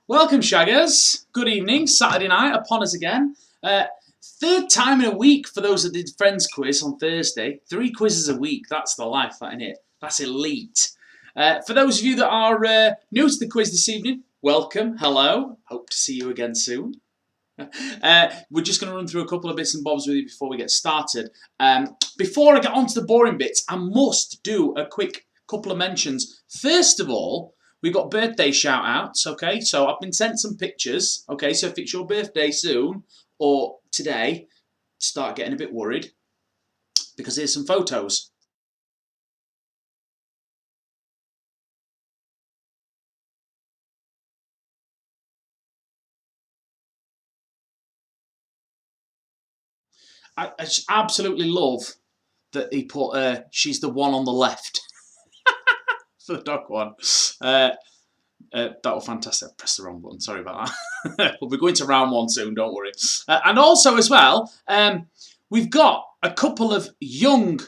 Welcome, shaggers. Good evening. Saturday night upon us again. Third time in a week for those that did Friends quiz on Thursday. 3 quizzes a week. That's the life, that, innit? That's elite. For those of you that are new to the quiz this evening, welcome. Hello. Hope to see you again soon. We're just going to run through a couple of bits and bobs with you before we get started. Before I get on to the boring bits, I must do a quick couple of mentions. First of all, we've got birthday shout-outs, okay? So I've been sent some pictures, okay? So if it's your birthday soon or today, start getting a bit worried because here's some photos. I just absolutely love that he put, she's the one on the left for the dog one. That was fantastic. I pressed the wrong button. Sorry about that. We'll be going to round 1 soon. Don't worry. And also as well, we've got a couple of young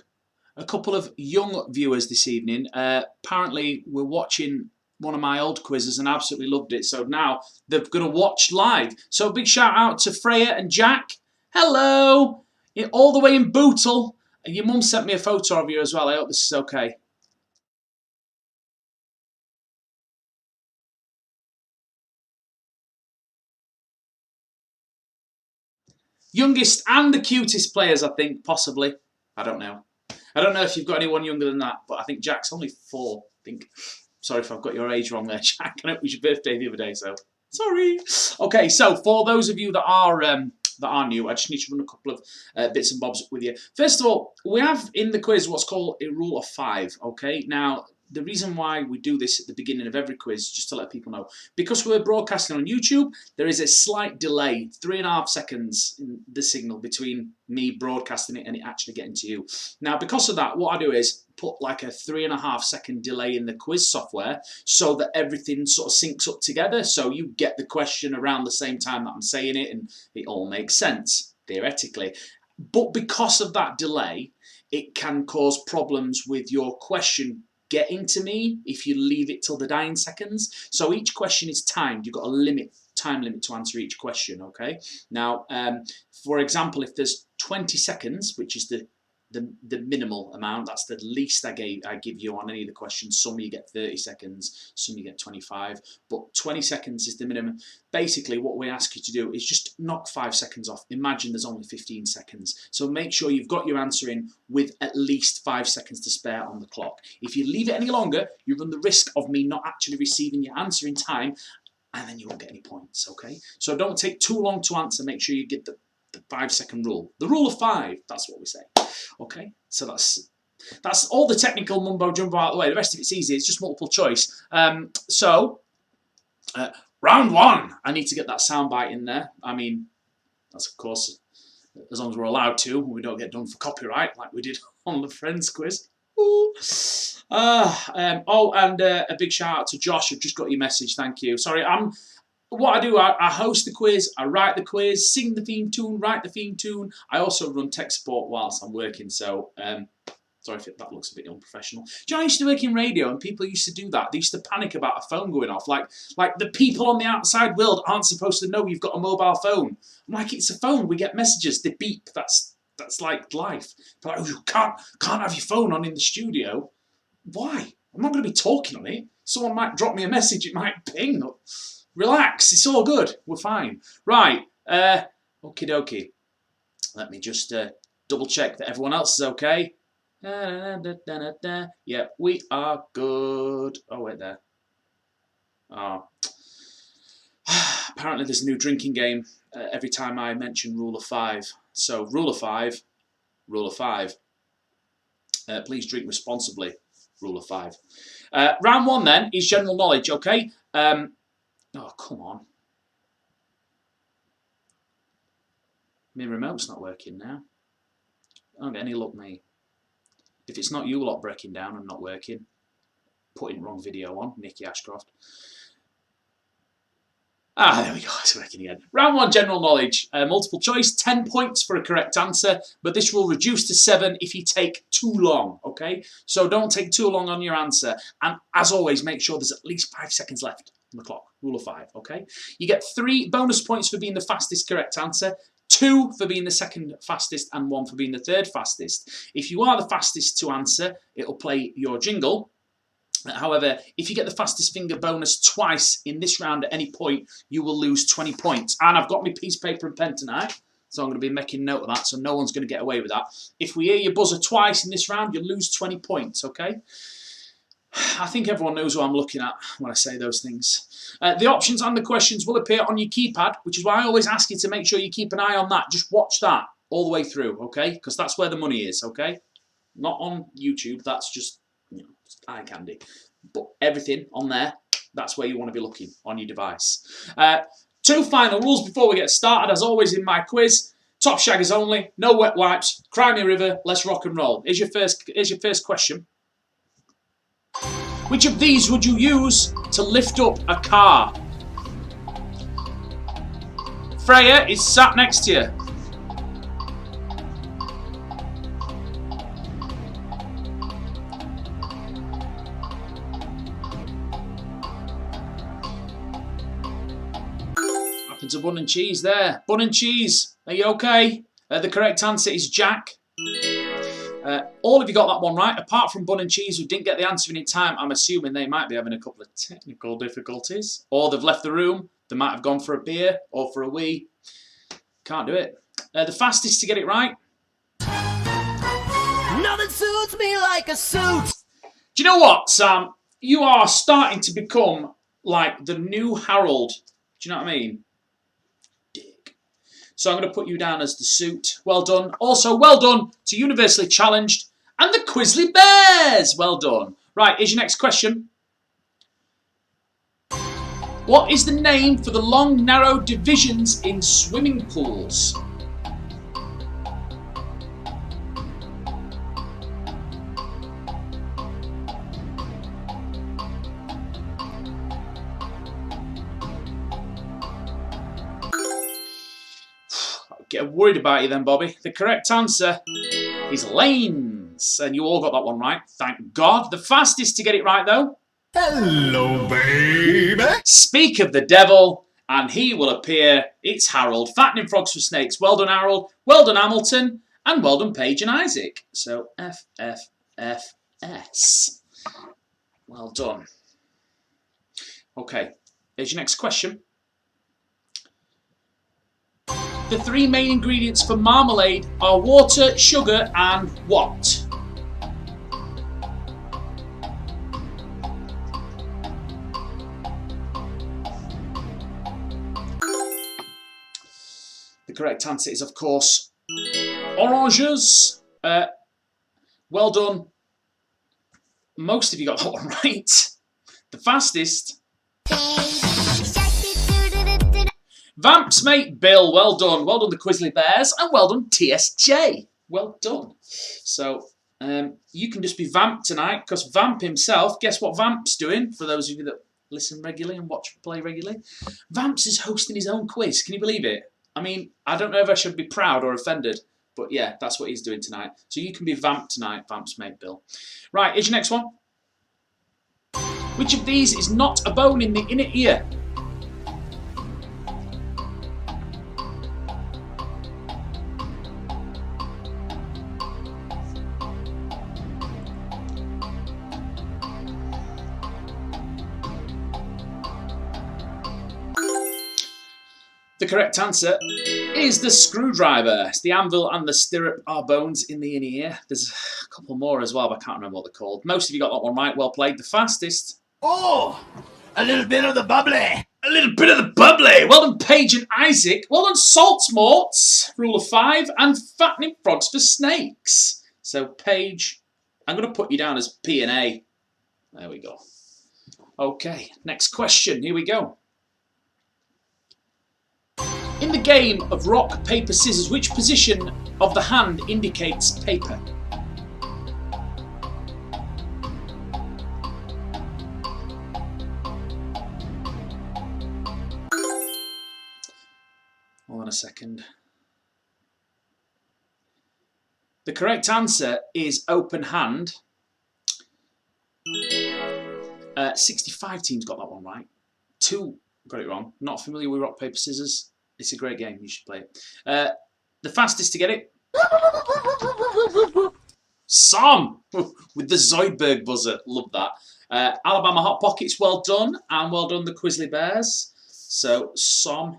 viewers this evening. Apparently, we're watching one of my old quizzes and absolutely loved it. So now they're going to watch live. So a big shout out to Freya and Jack. Hello, all the way in Bootle. Your mum sent me a photo of you as well. I hope this is okay. Youngest and the cutest players, I think, possibly. I don't know. I don't know if you've got anyone younger than that, but I think Jack's only 4, I think. Sorry if I've got your age wrong there, Jack. I know it was your birthday the other day, so sorry. Okay, so for those of you that are new, I just need to run a couple of bits and bobs with you. First of all, we have in the quiz what's called a rule of 5, okay? Now, the reason why we do this at the beginning of every quiz, just to let people know, because we're broadcasting on YouTube, there is a slight delay, 3.5 seconds in the signal between me broadcasting it and it actually getting to you. Now, because of that, what I do is put like a 3.5 second delay in the quiz software so that everything sort of syncs up together, so you get the question around the same time that I'm saying it and it all makes sense, theoretically. But because of that delay, it can cause problems with your question getting to me if you leave it till the dying seconds. So each question is timed. You've got a time limit to answer each question, okay? Now, for example, if there's 20 seconds, which is the minimal amount, that's the least I give you on any of the questions. Some you get 30 seconds, some you get 25, but 20 seconds is the minimum. Basically, what we ask you to do is just knock 5 seconds off. Imagine there's only 15 seconds. So make sure you've got your answer in with at least 5 seconds to spare on the clock. If you leave it any longer, you run the risk of me not actually receiving your answer in time, and then you won't get any points, okay? So don't take too long to answer. Make sure you get the 5 second rule. The rule of 5, that's what we say. Okay, so that's all the technical mumbo jumbo out of the way. The rest of it's easy. It's just multiple choice. Round 1. I need to get that soundbite in there. I mean, that's of course as long as we're allowed to. We don't get done for copyright like we did on the Friends quiz. And a big shout out to Josh. I've just got your message. Thank you. Sorry, what I do, I host the quiz, I write the quiz, sing the theme tune, write the theme tune. I also run tech support whilst I'm working, so sorry if that looks a bit unprofessional. Do you know, I used to work in radio and people used to do that. They used to panic about a phone going off. Like the people on the outside world aren't supposed to know you've got a mobile phone. I'm like, it's a phone, we get messages, they beep, that's like life. They're like, oh, you can't have your phone on in the studio. Why? I'm not going to be talking on it. Someone might drop me a message, it might ping. Relax, it's all good. We're fine. Right, okie dokie. Let me just double check that everyone else is okay. Yeah, we are good. Oh, wait there. Oh. Apparently there's a new drinking game every time I mention rule of 5. So, rule of 5. Please drink responsibly. Rule of 5. Round 1 then is general knowledge, okay? Oh, come on. My remote's not working now. I don't get any luck, mate. If it's not you lot breaking down and not working, putting wrong video on, Nicky Ashcroft. Ah, there we go, it's working again. Round 1, general knowledge. Multiple choice, 10 points for a correct answer, but this will reduce to 7 if you take too long, okay? So don't take too long on your answer. And as always, make sure there's at least 5 seconds left on the clock. Rule of 5, okay? You get 3 bonus points for being the fastest correct answer, 2 for being the second fastest, and 1 for being the third fastest. If you are the fastest to answer, it'll play your jingle. However, if you get the fastest finger bonus twice in this round at any point, you will lose 20 points. And I've got my piece of paper and pen tonight, so I'm going to be making note of that, so no one's going to get away with that. If we hear your buzzer twice in this round, you'll lose 20 points, okay? I think everyone knows what I'm looking at when I say those things. The options and the questions will appear on your keypad, which is why I always ask you to make sure you keep an eye on that. Just watch that all the way through, okay? Because that's where the money is, okay? Not on YouTube, that's just, you know, just eye candy. But everything on there, that's where you want to be looking on your device. 2 final rules before we get started, as always in my quiz. Top shaggers only, no wet wipes, cry me a river, let's rock and roll. Here's your first question. Which of these would you use to lift up a car? Freya is sat next to you. Happens a bun and cheese there. Bun and cheese. Are you okay? The correct answer is Jack. All of you got that one right, apart from Bun and Cheese, who didn't get the answer in time. I'm assuming they might be having a couple of technical difficulties, or they've left the room. They might have gone for a beer or for a wee. Can't do it. The fastest to get it right. Nothing suits me like a suit. Do you know what, Sam? You are starting to become like the new Harold. Do you know what I mean? So I'm going to put you down as the suit. Well done. Also, well done to Universally Challenged and the Quizzly Bears. Well done. Right, here's your next question. What is the name for the long, narrow divisions in swimming pools? Get worried about you then, Bobby. The correct answer is lanes. And you all got that one right, thank God. The fastest to get it right, though. Hello, baby. Speak of the devil, and he will appear. It's Harold. Fattening frogs for snakes. Well done, Harold. Well done, Hamilton. And well done, Paige and Isaac. So, F, F, F, S. Well done. Okay, here's your next question. The 3 main ingredients for marmalade are water, sugar, and what? The correct answer is, of course, oranges. Well done. Most of you got that one right. The fastest. Vamp's mate Bill, well done. Well done, the Quizzly Bears, and well done, TSJ. Well done. So, you can just be Vamp tonight, because Vamp himself, guess what Vamp's doing, for those of you that listen regularly and watch play regularly? Vamp's is hosting his own quiz. Can you believe it? I mean, I don't know if I should be proud or offended, but yeah, that's what he's doing tonight. So you can be Vamp tonight, Vamp's mate Bill. Right, here's your next one. Which of these is not a bone in the inner ear? The correct answer is the screwdriver. It's the anvil and the stirrup are bones in the inner ear. There's a couple more as well, but I can't remember what they're called. Most of you got that one right. Well played. The fastest. Oh, a little bit of the bubbly. A little bit of the bubbly. Well done, Paige and Isaac. Well done, Saltmorts. Rule of 5. And fattening frogs for snakes. So, Paige, I'm going to put you down as P and A. There we go. Okay, next question. Here we go. In the game of rock, paper, scissors, which position of the hand indicates paper? Hold on a second. The correct answer is open hand. 65 teams got that one right. 2 got it wrong. Not familiar with rock, paper, scissors. It's a great game. You should play it. The fastest to get it. Sam with the Zoidberg buzzer. Love that. Alabama Hot Pockets, well done. And well done, the Quisley Bears. So, Sam.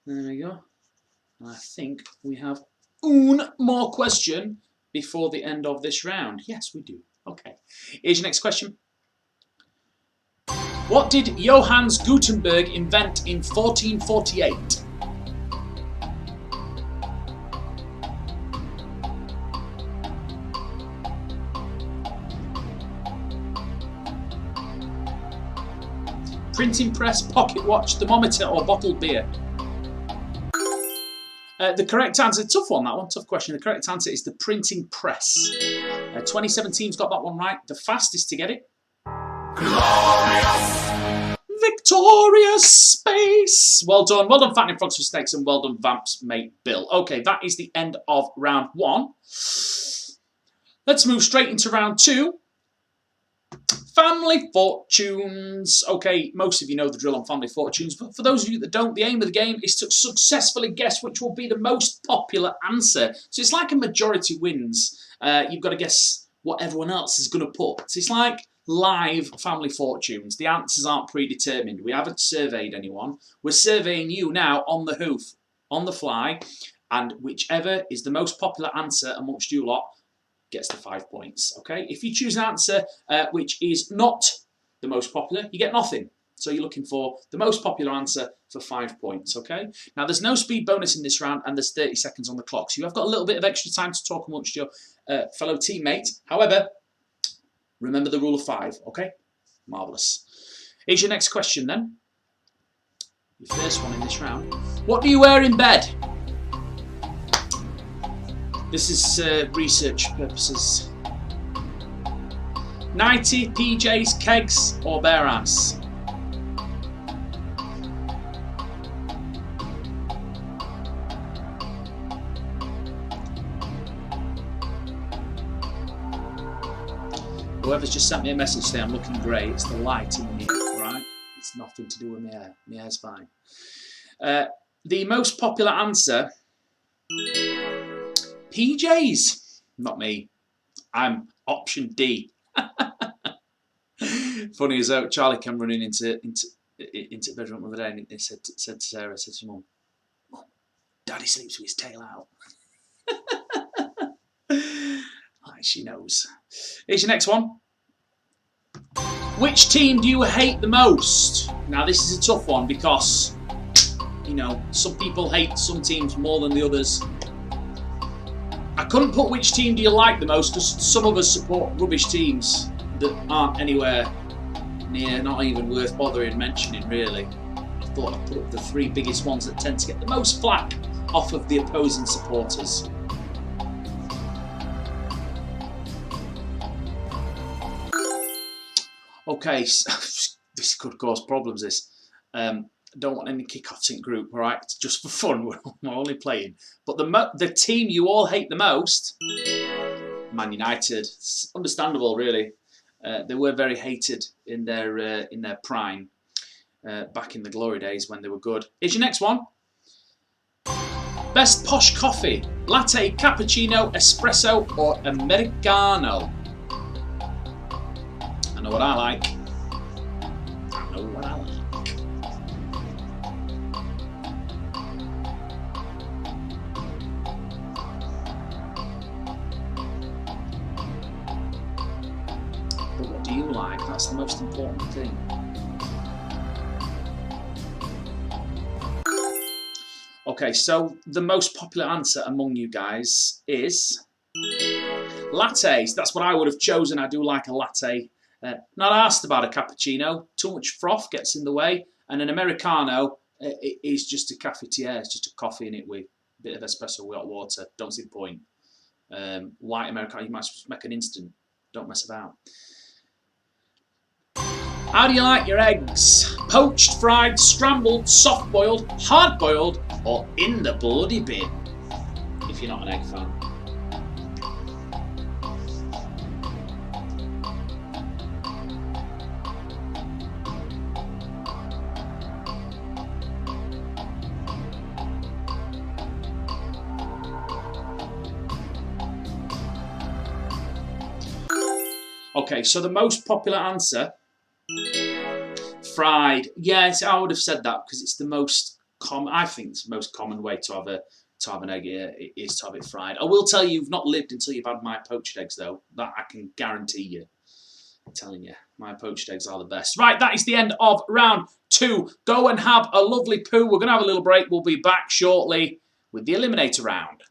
There we go. I think we have one more question before the end of this round. Yes, we do. Okay. Here's your next question. What did Johannes Gutenberg invent in 1448? Printing press, pocket watch, thermometer, or bottled beer? The correct answer, tough one, that one, tough question. The correct answer is the printing press. 2017's got that one right. The fastest to get it. Glorious! Victorious Space! Well done. Well done, Fattening Frogs for Snakes, and well done, Vamp's mate Bill. Okay, that is the end of round 1. Let's move straight into round 2. Family Fortunes. Okay, most of you know the drill on Family Fortunes, but for those of you that don't, the aim of the game is to successfully guess which will be the most popular answer. So it's like a majority wins. You've got to guess what everyone else is going to put. So it's like live Family Fortunes. The answers aren't predetermined. We haven't surveyed anyone. We're surveying you now on the hoof, on the fly, and whichever is the most popular answer amongst you lot gets the 5 points, okay? If you choose an answer which is not the most popular, you get nothing. So you're looking for the most popular answer for 5 points, okay? Now, there's no speed bonus in this round, and there's 30 seconds on the clock. So you have got a little bit of extra time to talk amongst your fellow teammates. However, remember the rule of 5, okay? Marvellous. Here's your next question, then. Your first one in this round. What do you wear in bed? This is research purposes. Nighty, PJs, kegs, or bare ass? Whoever's just sent me a message saying I'm looking great, it's the light in me, right? It's nothing to do with my hair. My hair's fine. The most popular answer... PJs. Not me. I'm option D. Funny as though Charlie came running into the bedroom the other day, and he said to Sarah, said to Mum, Daddy sleeps with his tail out. Like she knows. Here's your next one. Which team do you hate the most? Now this is a tough one because, you know, some people hate some teams more than the others. I couldn't put which team do you like the most because some of us support rubbish teams that aren't anywhere near, not even worth bothering mentioning really. I thought I'd put up the 3 biggest ones that tend to get the most flack off of the opposing supporters. Okay, so this could cause problems, this. Don't want any kick-offs in group, all right? It's just for fun, we're only playing. But the team you all hate the most, Man United. It's understandable, really. They were very hated in their prime, back in the glory days when they were good. Here's your next one. Best posh coffee, latte, cappuccino, espresso, or americano? I know what I like. I know what I like. But what do you like? That's the most important thing. Okay, so the most popular answer among you guys is lattes. That's what I would have chosen. I do like a latte. Not asked about a cappuccino. Too much froth gets in the way. And an americano is just a cafetiere. It's just a coffee in it with a bit of espresso with hot water. Don't see the point. Light americano, you might just make an instant. Don't mess about. How do you like your eggs? Poached, fried, scrambled, soft-boiled, hard-boiled, or in the bloody bin? If you're not an egg fan. Okay, so the most popular answer, fried. Yes, I would have said that because it's the most common. I think it's the most common way to have an egg here is to have it fried. I will tell you, you've not lived until you've had my poached eggs, though. That I can guarantee you. I'm telling you, my poached eggs are the best. Right, that is the end of round 2. Go and have a lovely poo. We're going to have a little break. We'll be back shortly with the eliminator round.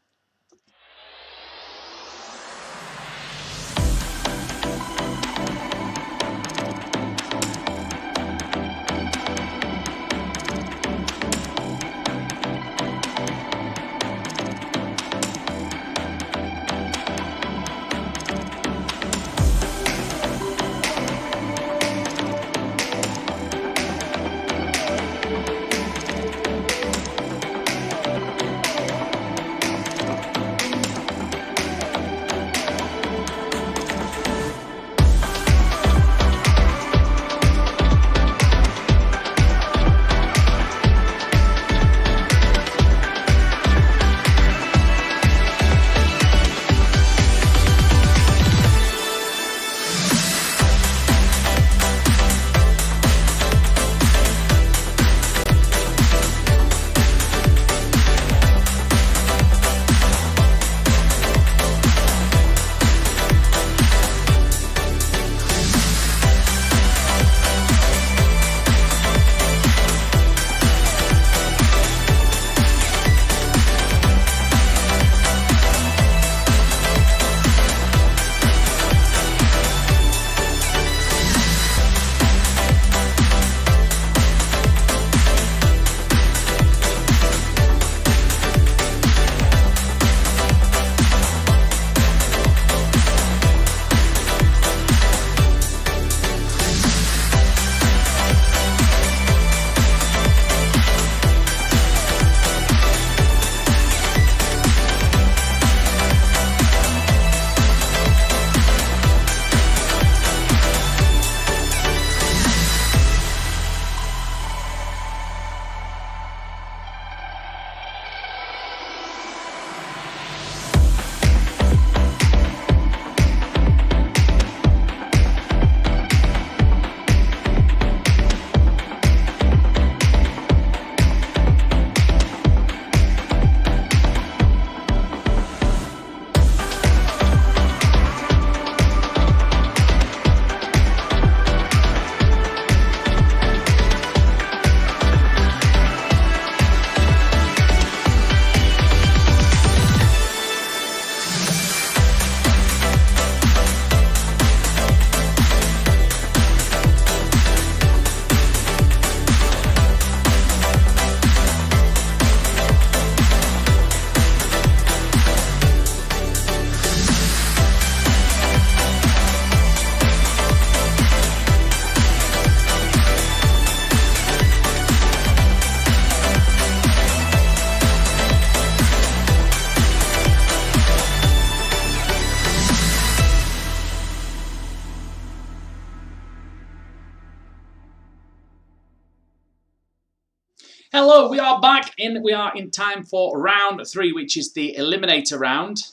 Hello, we are back in. We are in time for round 3, which is the eliminator round.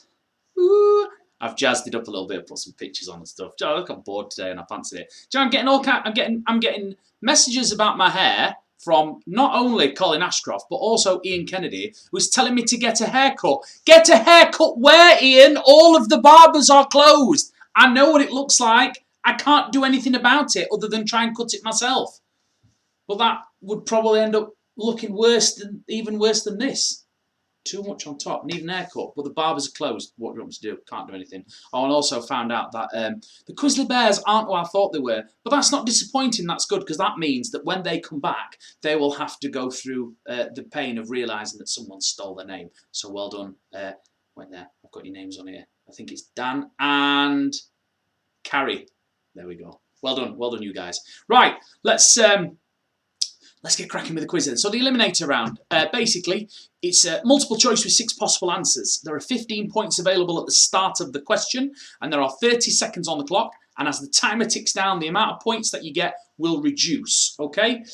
Ooh, I've jazzed it up a little bit, put some pictures on and stuff. Oh, look, I'm bored today and I fancy it. Do you know, I'm getting messages about my hair from not only Colin Ashcroft but also Ian Kennedy, who's telling me to get a haircut. Get a haircut where, Ian? All of the barbers are closed. I know what it looks like. I can't do anything about it other than try and cut it myself. But that would probably end up looking even worse than this. Too much on top, need an haircut, but the barbers are closed. What do you want me to do? Can't do anything. Oh, and also found out that the Grizzly Bears aren't who I thought they were, but that's not disappointing. That's good, because that means that when they come back, they will have to go through the pain of realising that someone stole their name. So well done. Wait there, I've got your names on here. I think it's Dan and Carrie. There we go. Well done, you guys. Right, let's get cracking with the quiz then. So the eliminator round, basically, it's multiple choice with 6 possible answers. There are 15 points available at the start of the question, and there are 30 seconds on the clock. And as the timer ticks down, the amount of points that you get will reduce, okay?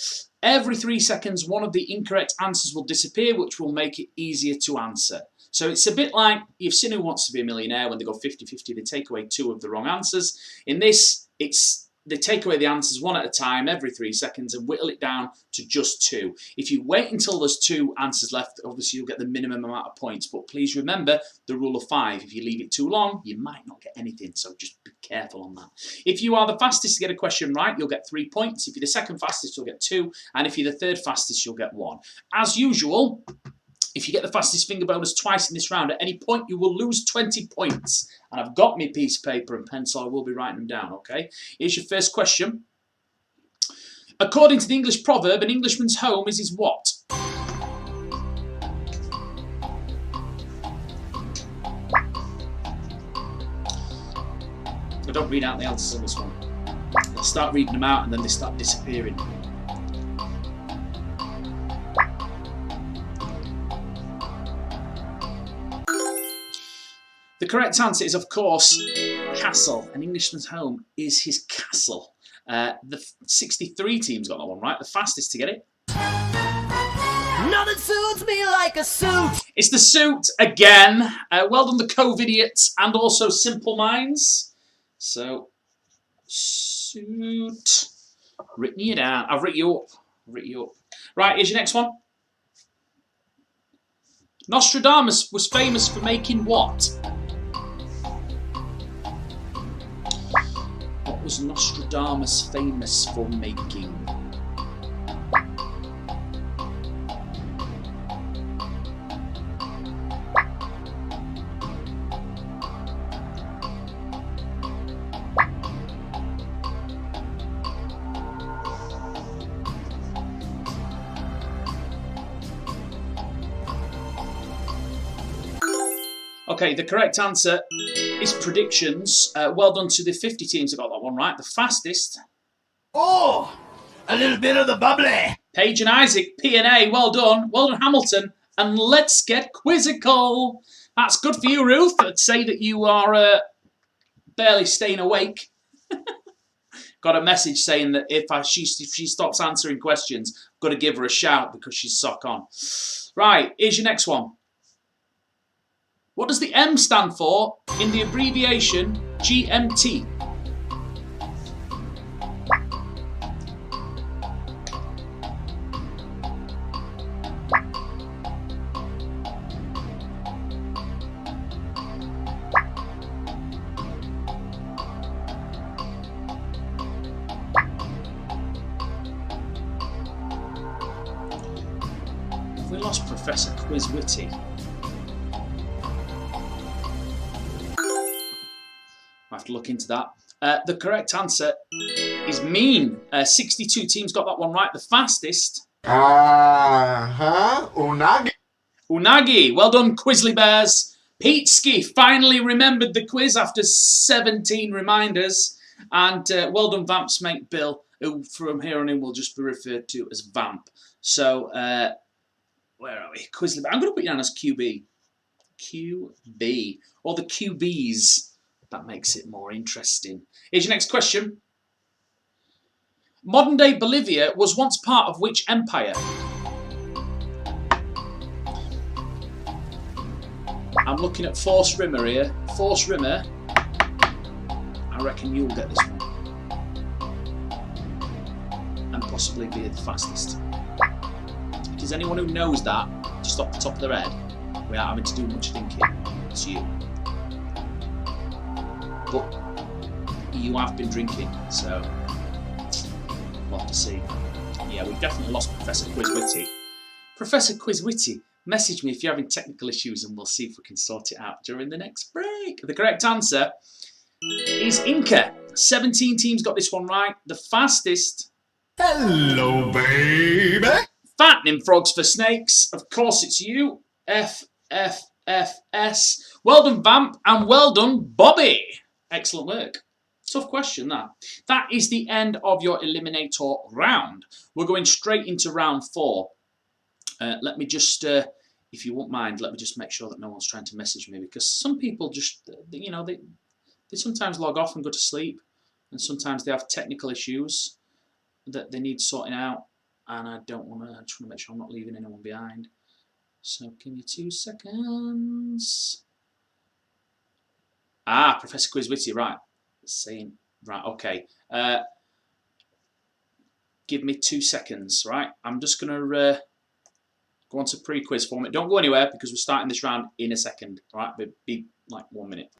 Every 3 seconds, one of the incorrect answers will disappear, which will make it easier to answer. So it's a bit like you've seen Who Wants to Be a Millionaire when they go 50-50, they take away 2 of the wrong answers. In this, they take away the answers one at a time every 3 seconds and whittle it down to just 2. If you wait until there's 2 answers left, obviously you'll get the minimum amount of points. But please remember the rule of 5. If you leave it too long, you might not get anything. So just be careful on that. If you are the fastest to get a question right, you'll get 3 points. If you're the second fastest, you'll get 2. And if you're the third fastest, you'll get 1. As usual, if you get the fastest finger bonus twice in this round, at any point you will lose 20 points. And I've got my piece of paper and pen, so I will be writing them down, okay? Here's your first question. According to the English proverb, an Englishman's home is his what? I don't read out the answers on this one. I'll start reading them out and then they start disappearing. The correct answer is, of course, castle. An Englishman's home is his castle. The 63 teams got that one right, the fastest to get it. Nothing suits me like a suit. It's the suit again. Well done, the COVID-idiots, and also Simple Minds. So, suit. Written you down. I've written you up. Right, here's your next one. Nostradamus was famous for making what? What was Nostradamus famous for making? Okay, the correct answer is predictions. Well done to the 50 teams that got that one right. The fastest. Oh, a little bit of the bubbly. Paige and Isaac, P&A, well done. Well done, Hamilton. And let's get quizzical. That's good for you, Ruth. I'd say that you are barely staying awake. Got a message saying that if she stops answering questions, I've got to give her a shout because she's sock on. Right, here's your next one. What does the M stand for in the abbreviation GMT? Have we lost Professor Quizwitty? I have to look into that. The correct answer is mean. 62 teams got that one right. The fastest. Unagi. Unagi. Well done, Quizly Bears. Pete Ski finally remembered the quiz after 17 reminders. And well done, Vamp's mate Bill, who from here on in will just be referred to as Vamp. So, where are we? Quizly Bears. I'm going to put you down as QB. QB. Or the QBs. That makes it more interesting. Here's your next question. Modern-day Bolivia was once part of which empire? I'm looking at Force Rimmer here. Force Rimmer, I reckon you'll get this one. And possibly be the fastest. If there's anyone who knows that, just off the top of their head, without having to do much thinking, it's you. But you have been drinking, so we'll have to see. Yeah, we've definitely lost Professor Quizwitty. Professor Quizwitty, message me if you're having technical issues and we'll see if we can sort it out during the next break. The correct answer is Inca. 17 teams got this one right. The fastest. Hello, baby. Fattening frogs for snakes. Of course it's you. FFFS. Well done, Vamp, and well done, Bobby. Excellent work. Tough question, that. That is the end of your Eliminator round. We're going straight into round 4. Let me just, if you won't mind, let me just make sure that no one's trying to message me, because some people just, you know, they sometimes log off and go to sleep, and sometimes they have technical issues that they need sorting out, and I just want to make sure I'm not leaving anyone behind. So give me 2 seconds. Ah, Professor Quizwitty, right. Saying, right, okay. Give me 2 seconds, right? I'm just going to go on to pre-quiz format. Don't go anywhere because we're starting this round in a second, right? But be like 1 minute.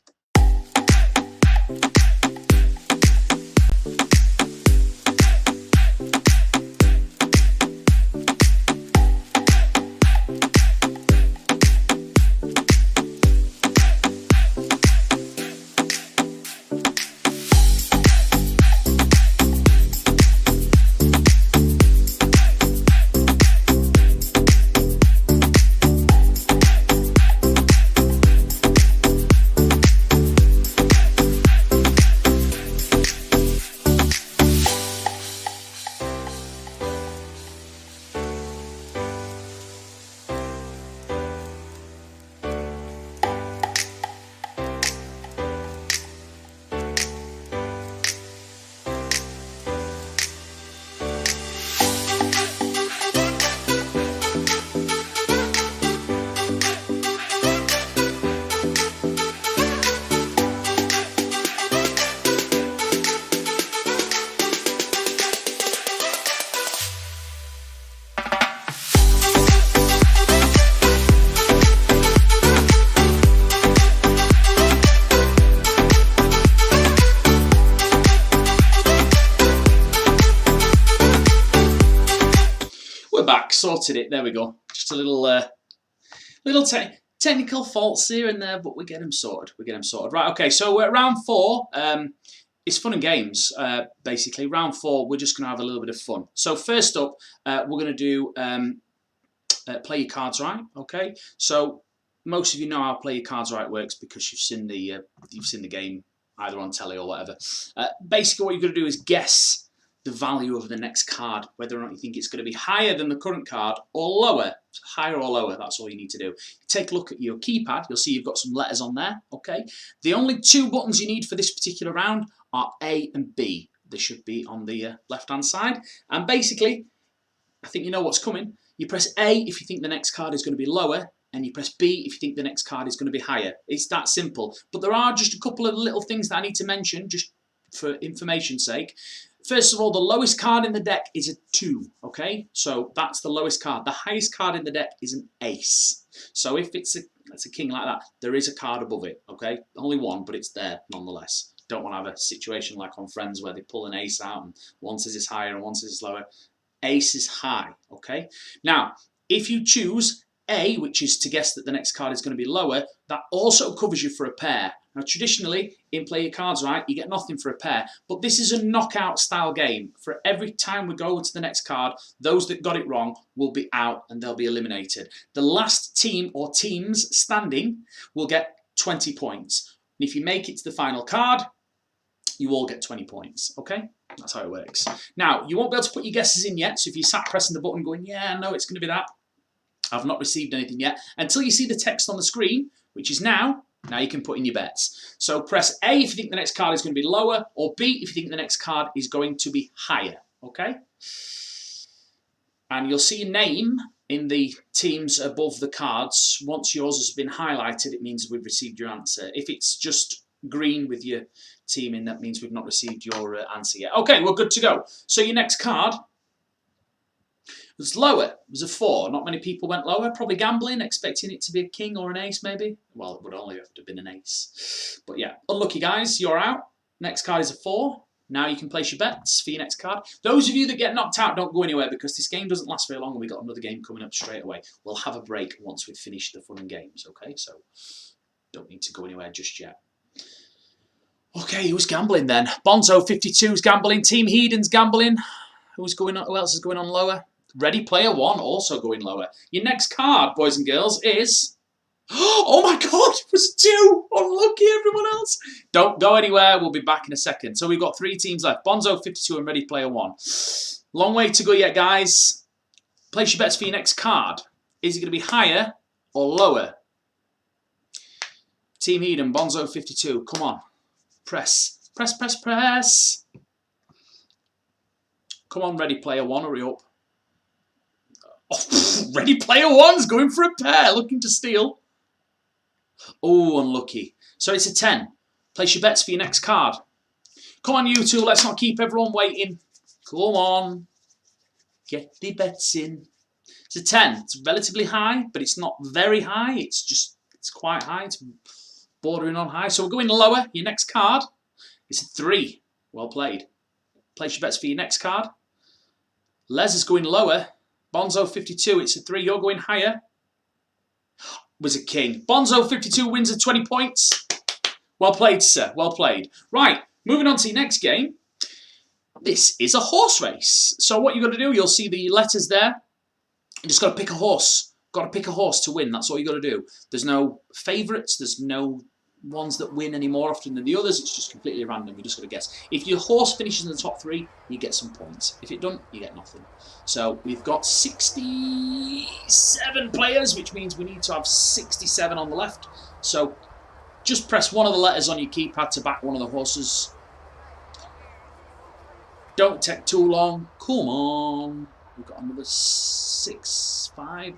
Back, sorted it. There we go. Just a little technical faults here and there, but we get them sorted. Right. Okay. So round 4. It's fun and games. Basically, round 4. We're just going to have a little bit of fun. So first up, we're going to do play your cards right. Okay. So most of you know how play your cards right works because you've seen the game either on telly or whatever. Basically, what you're going to do is guess the value of the next card, whether or not you think it's going to be higher than the current card or lower. Higher or lower, that's all you need to do. Take a look at your keypad, you'll see you've got some letters on there, okay? The only 2 buttons you need for this particular round are A and B. They should be on the left-hand side. And basically, I think you know what's coming. You press A if you think the next card is going to be lower, and you press B if you think the next card is going to be higher. It's that simple. But there are just a couple of little things that I need to mention, just for information's sake. First of all, the lowest card in the deck is a 2, okay? So that's the lowest card. The highest card in the deck is an ace. So if it's a king like that, there is a card above it, okay? Only one, but it's there nonetheless. Don't want to have a situation like on Friends where they pull an ace out and one says it's higher and one says it's lower. Ace is high, okay? Now, if you choose A, which is to guess that the next card is going to be lower, that also covers you for a pair. Now, traditionally, in Play Your Cards Right, you get nothing for a pair. But this is a knockout style game. For every time we go to the next card, those that got it wrong will be out and they'll be eliminated. The last team or teams standing will get 20 points. And if you make it to the final card, you all get 20 points, okay? That's how it works. Now, you won't be able to put your guesses in yet, so if you sat pressing the button going, yeah, no, it's going to be that, I've not received anything yet, until you see the text on the screen, which is now you can put in your bets. So press A if you think the next card is going to be lower, or B if you think the next card is going to be higher, okay? And you'll see your name in the teams above the cards. Once yours has been highlighted, it means we've received your answer. If it's just green with your team in, that means we've not received your answer yet. Okay, we're good to go. So your next card was lower. It was a 4. Not many people went lower. Probably gambling, expecting it to be a king or an ace, maybe. Well, it would only have to have been an ace. But yeah, unlucky guys, you're out. Next card is a 4. Now you can place your bets for your next card. Those of you that get knocked out, don't go anywhere because this game doesn't last very long and we've got another game coming up straight away. We'll have a break once we've finished the fun and games, okay? So don't need to go anywhere just yet. Okay, who's gambling then? Bonzo52's gambling. Team Heden's gambling. Who's going on? Who else is going on lower? Ready Player One also going lower. Your next card, boys and girls, is... Oh my god, it was 2! Unlucky, everyone else. Don't go anywhere, we'll be back in a second. So we've got 3 teams left. Bonzo52 and Ready Player One. Long way to go yet, guys. Place your bets for your next card. Is it going to be higher or lower? Team Heden, Bonzo52, come on. Press. Press, press, press. Come on, Ready Player One, hurry up. Oh, Ready Player One's going for a pair, looking to steal. Oh, unlucky. So it's a 10. Place your bets for your next card. Come on, you two, let's not keep everyone waiting. Come on. Get the bets in. It's a 10. It's relatively high, but it's not very high. It's quite high. It's bordering on high. So we're going lower. Your next card is a 3. Well played. Place your bets for your next card. Les is going lower. Bonzo 52, it's a 3. You're going higher. Was a king. Bonzo 52 wins at 20 points. Well played, sir. Well played. Right, moving on to your next game. This is a horse race. So what you've got to do, you'll see the letters there. You just got to pick a horse. Got to pick a horse to win. That's all you got to do. There's no favourites. There's no ones that win any more often than the others. It's just completely random. You just got to guess. If your horse finishes in the top 3, you get some points. If it doesn't, you get nothing. So we've got 67 players, which means we need to have 67 on the left. So just press one of the letters on your keypad to back one of the horses. Don't take too long. Come on. We've got another 6, 5,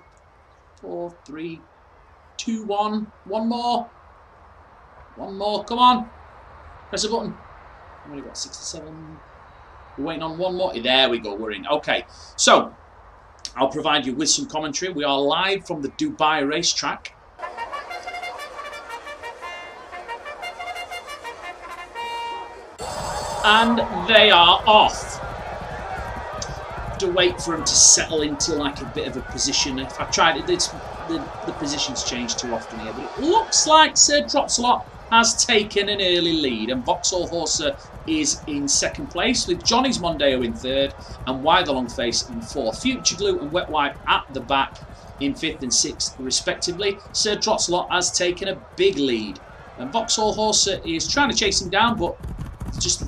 4, 3, 2, 1. One more. One more. Come on. Press a button. I've only got 67. We're waiting on one more. There we go. We're in. Okay. So, I'll provide you with some commentary. We are live from the Dubai racetrack. And they are off. To wait for them to settle into like a bit of a position. If I tried it, the positions change too often here. But it looks like Sir Trotsalot has taken an early lead, and Vauxhall Horser is in second place with Johnny's Mondeo in third and Why the Long Face in fourth. Future Glue and Wet Wipe at the back in fifth and sixth respectively. Sir Trotsalot has taken a big lead, and Vauxhall Horser is trying to chase him down, but just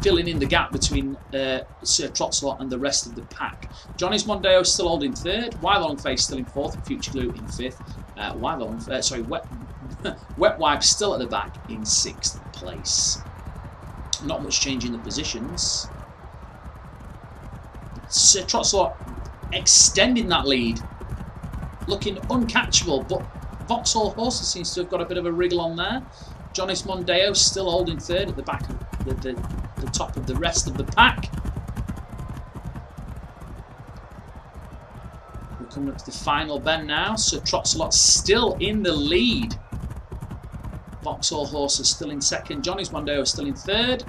filling in the gap between Sir Trotsalot and the rest of the pack. Johnny's Mondeo still holding third, Why the Long Face still in fourth, and Future Glue in fifth. Wet Wipe still at the back in sixth place. Not much change in the positions. Sir Trotsalot extending that lead, looking uncatchable, but Vauxhall Horser seems to have got a bit of a wriggle on there. Johnny's Mondeo still holding third at the back of the top of the rest of the pack. We're coming up to the final bend now. Sir Trotsalot still in the lead. Vauxhall Horser still in second. Johnny's Mondeo still in third.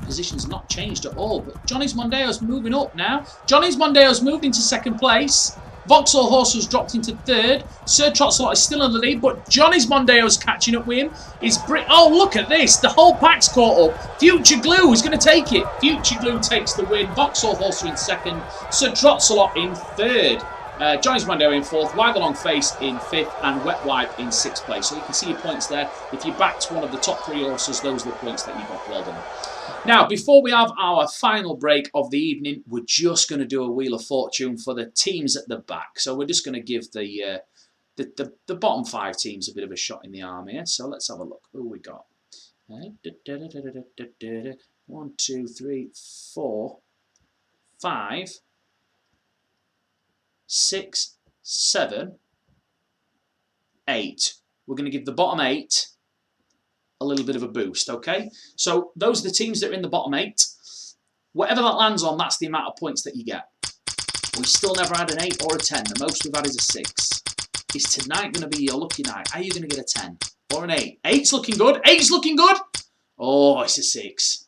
Position's not changed at all, but Johnny's Mondeo's moving up now. Johnny's Mondeo's moved into second place. Vauxhall Horser's dropped into third. Sir Trotsalot is still in the lead, but Johnny's Mondeo's catching up with him. Oh, look at this. The whole pack's caught up. Future Glue is going to take it. Future Glue takes the win. Vauxhall Horser in second. Sir Trotsalot in third. Johnny's Mondeo in fourth. Why the Long Face in fifth. And Wet Wipe in sixth place. So you can see your points there. If you backed one of the top 3 horses, those are the points that you got. Well done. Now, before we have our final break of the evening, we're just going to do a Wheel of Fortune for the teams at the back. So we're just going to give the bottom 5 teams a bit of a shot in the arm here. So let's have a look. Who we got? 1, 2, 3, 4, 5, 6, 7, 8. We're going to give the bottom 8 a little bit of a boost, okay? So those are the teams that are in the bottom 8. Whatever that lands on, that's the amount of points that you get. We've still never had an 8 or a 10. The most we've had is a 6. Is tonight going to be your lucky night? Are you going to get a 10 or an 8? 8's looking good. 8's looking good. Oh, it's a 6.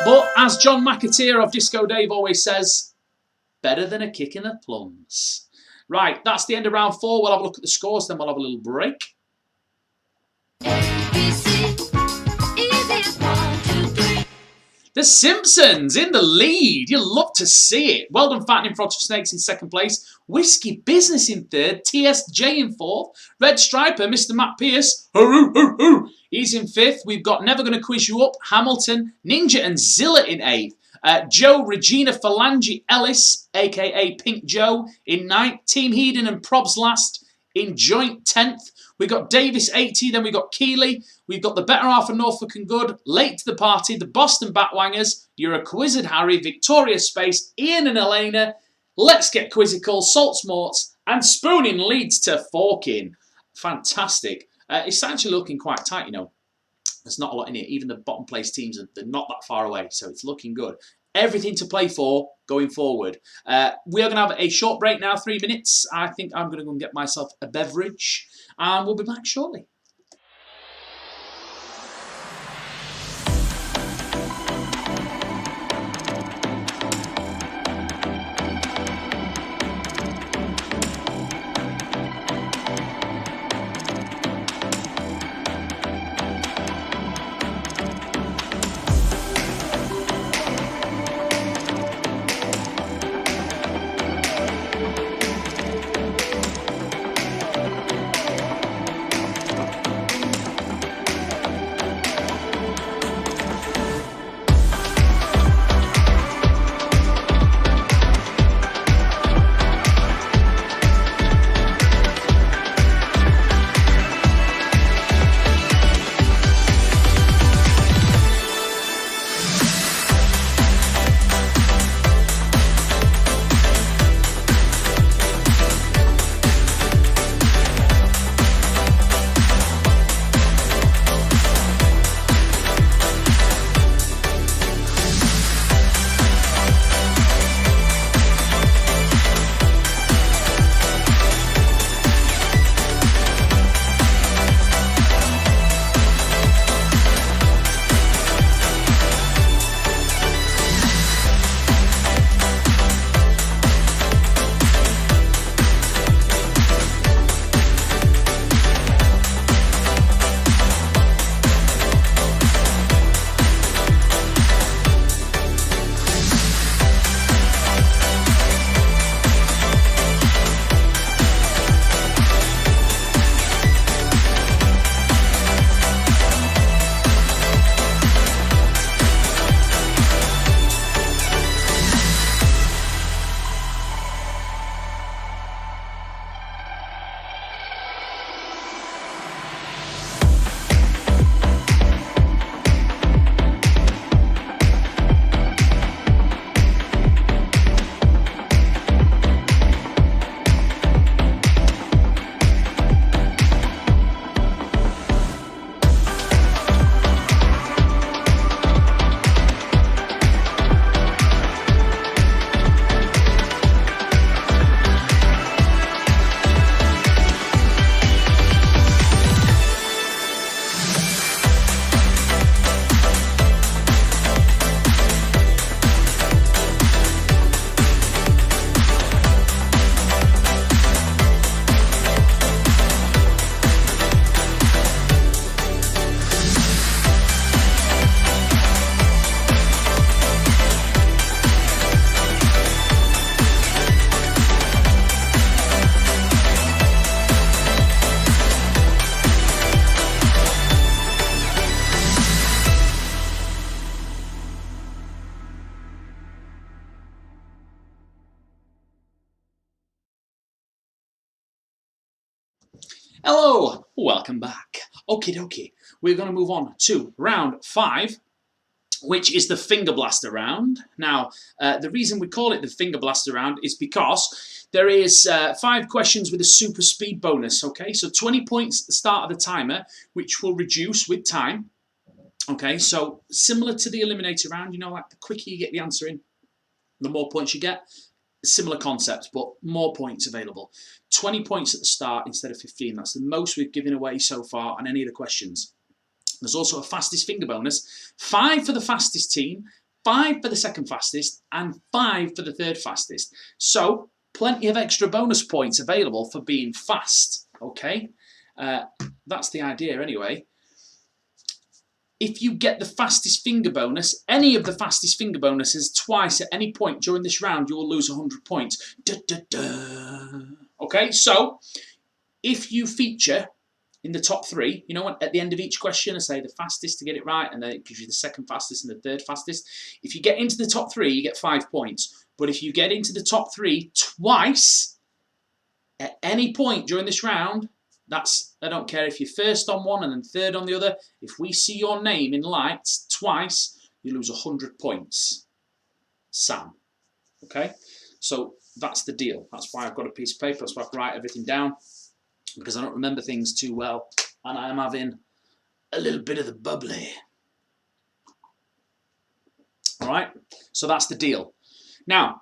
But as John McAteer of Disco Dave always says, better than a kick in the plums. Right, that's the end of round 4. We'll have a look at the scores, then we'll have a little break. The Simpsons in the lead. You love to see it. Well done, Fattening Frogs for Snakes in second place. Whiskey Business in third. TSJ in fourth. Red Striper, Mr. Matt Pierce. He's in fifth. We've got Never Gonna Quiz You Up, Hamilton, Ninja and Zilla in eighth. Joe Regina Phalange Ellis, a.k.a. Pink Joe, in ninth. Team Heeden and Probs last In joint 10th, we've got Davis 80, then we've got Keeley, we've got the better half of Norfolk and Good, late to the party, the Boston Batwangers, You're a Quizzed Harry, Victoria Space, Ian and Elena, Let's Get Quizzical, Salt Morts, and Spooning leads to Forking. Fantastic. It's actually looking quite tight, you know. There's not a lot in it. Even the bottom place teams, they're not that far away, so it's looking good. Everything to play for going forward. We are going to have a short break now, 3 minutes. I think I'm going to go and get myself a beverage, and we'll be back shortly. Hello, welcome back. Okie dokie, we're going to move on to round 5, which is the Finger Blaster round. Now, the reason we call it the Finger Blaster round is because there is 5 questions with a super speed bonus, okay? So 20 points at the start of the timer, which will reduce with time. Okay, so similar to the Eliminator round, you know, like the quicker you get the answer in, the more points you get. Similar concept, but more points available. 20 points at the start instead of 15. That's the most we've given away so far on any of the questions. There's also a fastest finger bonus. 5 for the fastest team, 5 for the second fastest, and 5 for the third fastest. So, plenty of extra bonus points available for being fast. Okay? That's the idea anyway. If you get the fastest finger bonus, any of the fastest finger bonuses twice at any point during this round, you will lose 100 points. Da, da, da. Okay, so if you feature in the top 3, you know what, at the end of each question, I say the fastest to get it right, and then it gives you the second fastest and the third fastest. If you get into the top 3, you get 5 points. But if you get into the top 3 twice, At any point during this round, I don't care if you're first on one and then third on the other, if we see your name in lights twice, you lose 100 points. Sam. Okay? So that's the deal. That's why I've got a piece of paper. That's why I write everything down. Because I don't remember things too well. And I am having a little bit of the bubbly. Alright? So that's the deal. Now,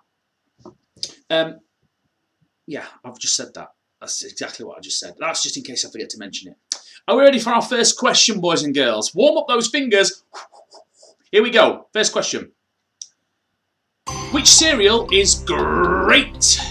yeah, I've just said that. That's exactly what I just said. That's just in case I forget to mention it. Are we ready for our first question, boys and girls? Warm up those fingers. Here we go. First question. Which cereal is great?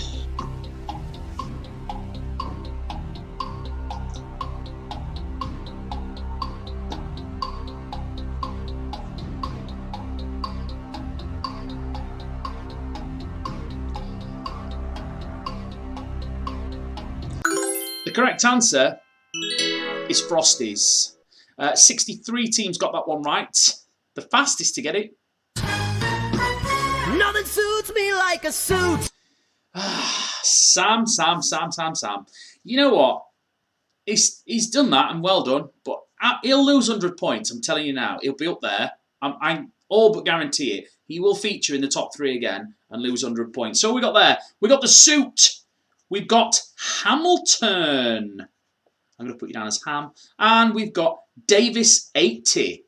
The correct answer is Frosties. 63 teams got that one right. The fastest to get it. Nothing suits me like a suit. Sam. You know what? He's done that and well done, but he'll lose 100 points, I'm telling you now. He'll be up there. I all but guarantee it. He will feature in the top 3 again and lose 100 points. So we got there. We got the suit. We've got Hamilton. I'm going to put you down as Ham. And we've got Davis 80.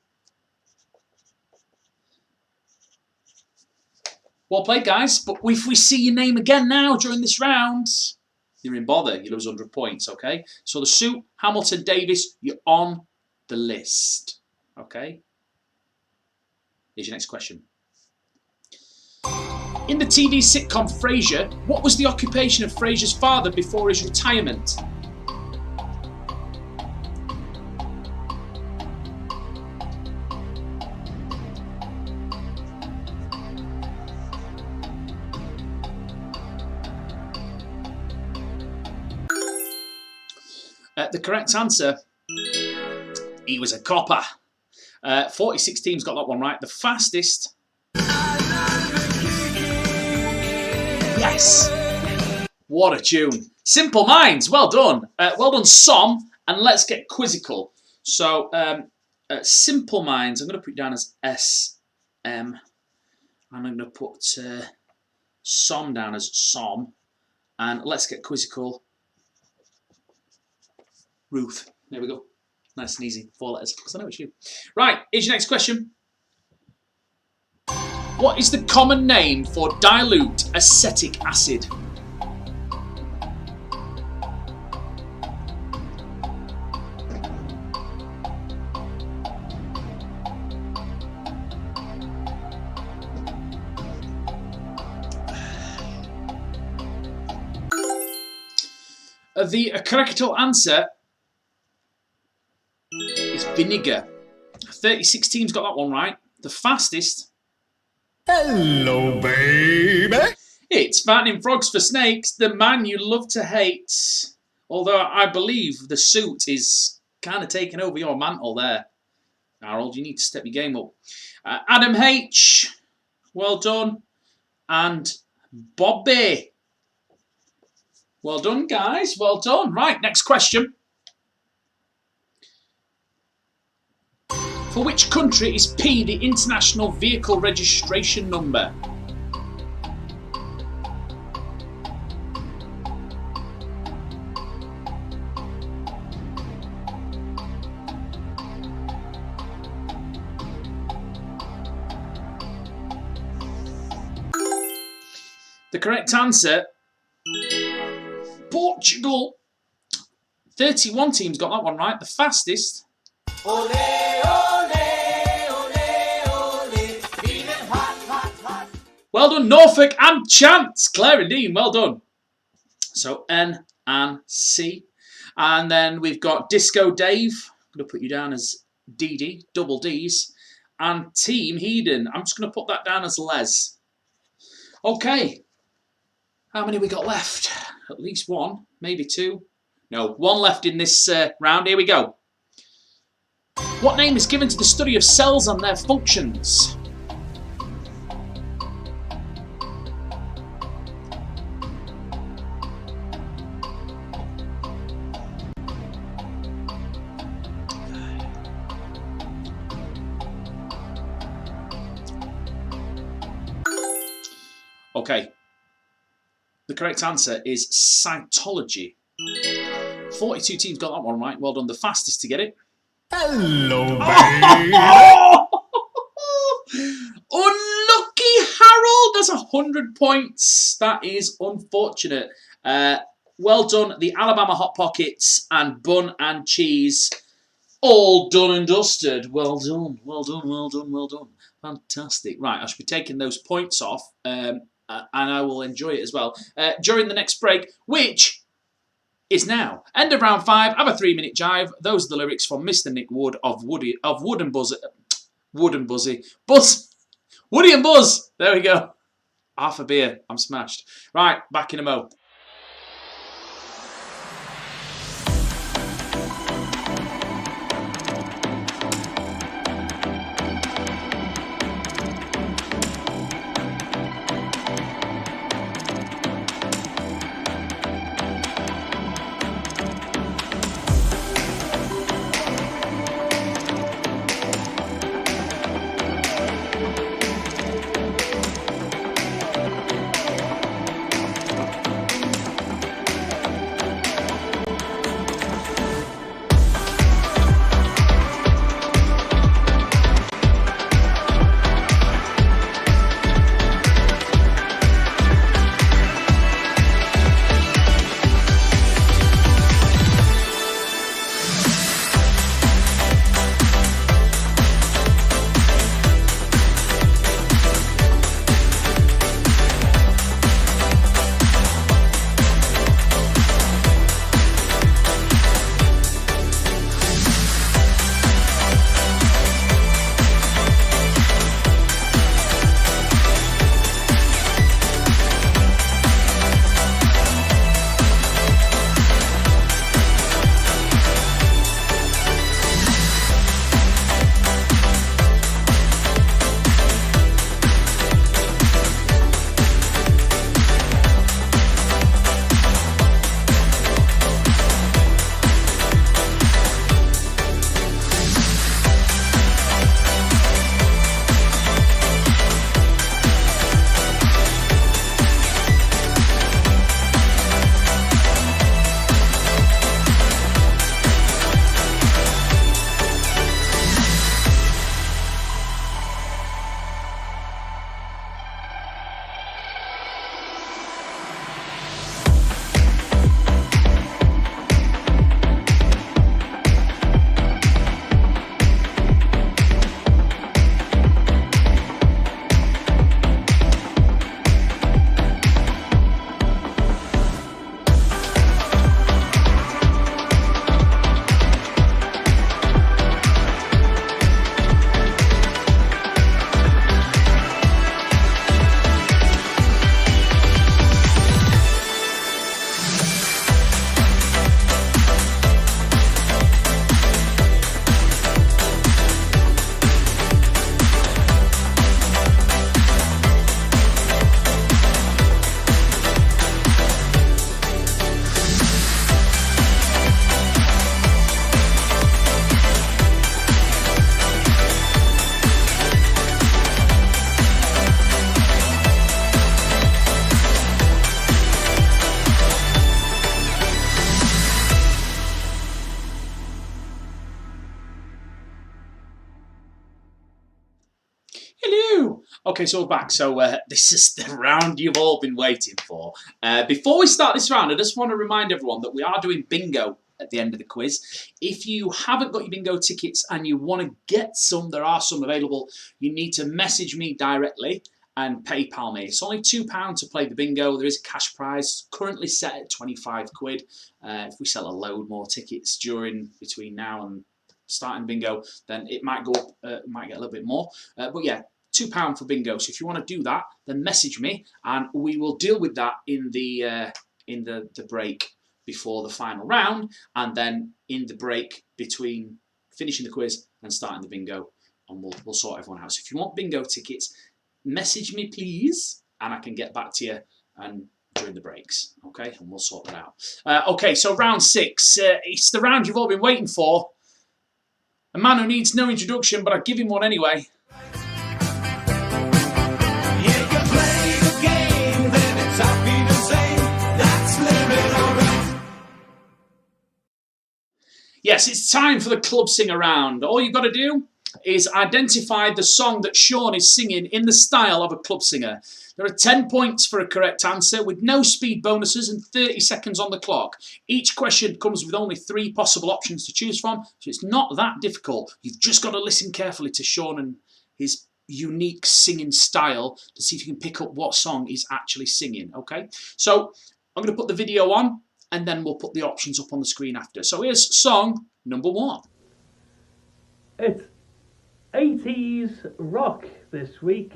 Well played, guys. But if we see your name again now during this round, you're in bother. You lose 100 points, okay? So the suit, Hamilton, Davis, you're on the list. Okay? Here's your next question. In the TV sitcom Frasier, what was the occupation of Frasier's father before his retirement? The correct answer, he was a copper. 46 teams got that one right. The fastest. Yes. What a tune. Simple Minds. Well done. Well done, Som. And let's get quizzical. So, Simple Minds, I'm going to put it down as SM. And I'm going to put Som down as Som. And let's get quizzical. Ruth. There we go. Nice and easy. 4 letters. Because I know it's you. Right. Here's your next question. What is the common name for dilute acetic acid? The correct answer is vinegar. 36 teams got that one right. The fastest. Hello, baby. It's Fattening Frogs for Snakes, the man you love to hate. Although I believe the suit is kind of taking over your mantle there. Harold, you need to step your game up. Adam H, well done. And Bobby. Well done, guys. Well done. Right, next question. For which country is P the international vehicle registration number? The correct answer, Portugal. 31 teams got that one right. The fastest. Ole, ole, ole, ole. Feeling hot, hot, hot. Well done, Norfolk and Chance. Claire and Dean, well done. So N and C. And then we've got Disco Dave. I'm going to put you down as DD, double Ds. And Team Heeden. I'm just going to put that down as Les. Okay. How many we got left? At least one, maybe two. No, one left in this round. Here we go. What name is given to the study of cells and their functions? Okay. The correct answer is cytology. 42 teams got that one right. Well done. The fastest to get it. Hello, baby. Unlucky Harold. That's 100 points. That is unfortunate. Well done. The Alabama Hot Pockets and bun and cheese. All done and dusted. Well done. Well done. Well done. Well done. Fantastic. Right, I should be taking those points off. And I will enjoy it as well during the next break, which is now. End of round 5. Have a 3-minute jive. Those are the lyrics from Mr. Nick Wood of Woody and Buzz. Woody and Buzz. There we go. Half a beer. I'm smashed. Right, back in a mo. Hello. Okay, so we're back. So this is the round you've all been waiting for. Before we start this round, I just want to remind everyone that we are doing bingo at the end of the quiz. If you haven't got your bingo tickets and you want to get some, there are some available. You need to message me directly and PayPal me. It's only £2 to play the bingo. There is a cash prize currently set at 25 quid. If we sell a load more tickets between now and starting bingo, then it might go up, might get a little bit more. But yeah, £2 for bingo. So if you want to do that, then message me and we will deal with that in the break before the final round, and then in the break between finishing the quiz and starting the bingo, and we'll sort everyone out. So if you want bingo tickets, message me please, and I can get back to you and during the breaks, okay? And we'll sort that out. Okay, so round 6. It's the round you've all been waiting for. A man who needs no introduction, but I'll give him one anyway. Yeah, you play the game Yes, it's time for the club singer round. All you've got to do is identify the song that Sean is singing in the style of a club singer. There are 10 points for a correct answer with no speed bonuses and 30 seconds on the clock. Each question comes with only 3 possible options to choose from, so it's not that difficult. You've just got to listen carefully to Sean and his unique singing style to see if you can pick up what song he's actually singing, okay? So I'm going to put the video on and then we'll put the options up on the screen after. So here's song number 1. It's 80s rock this week.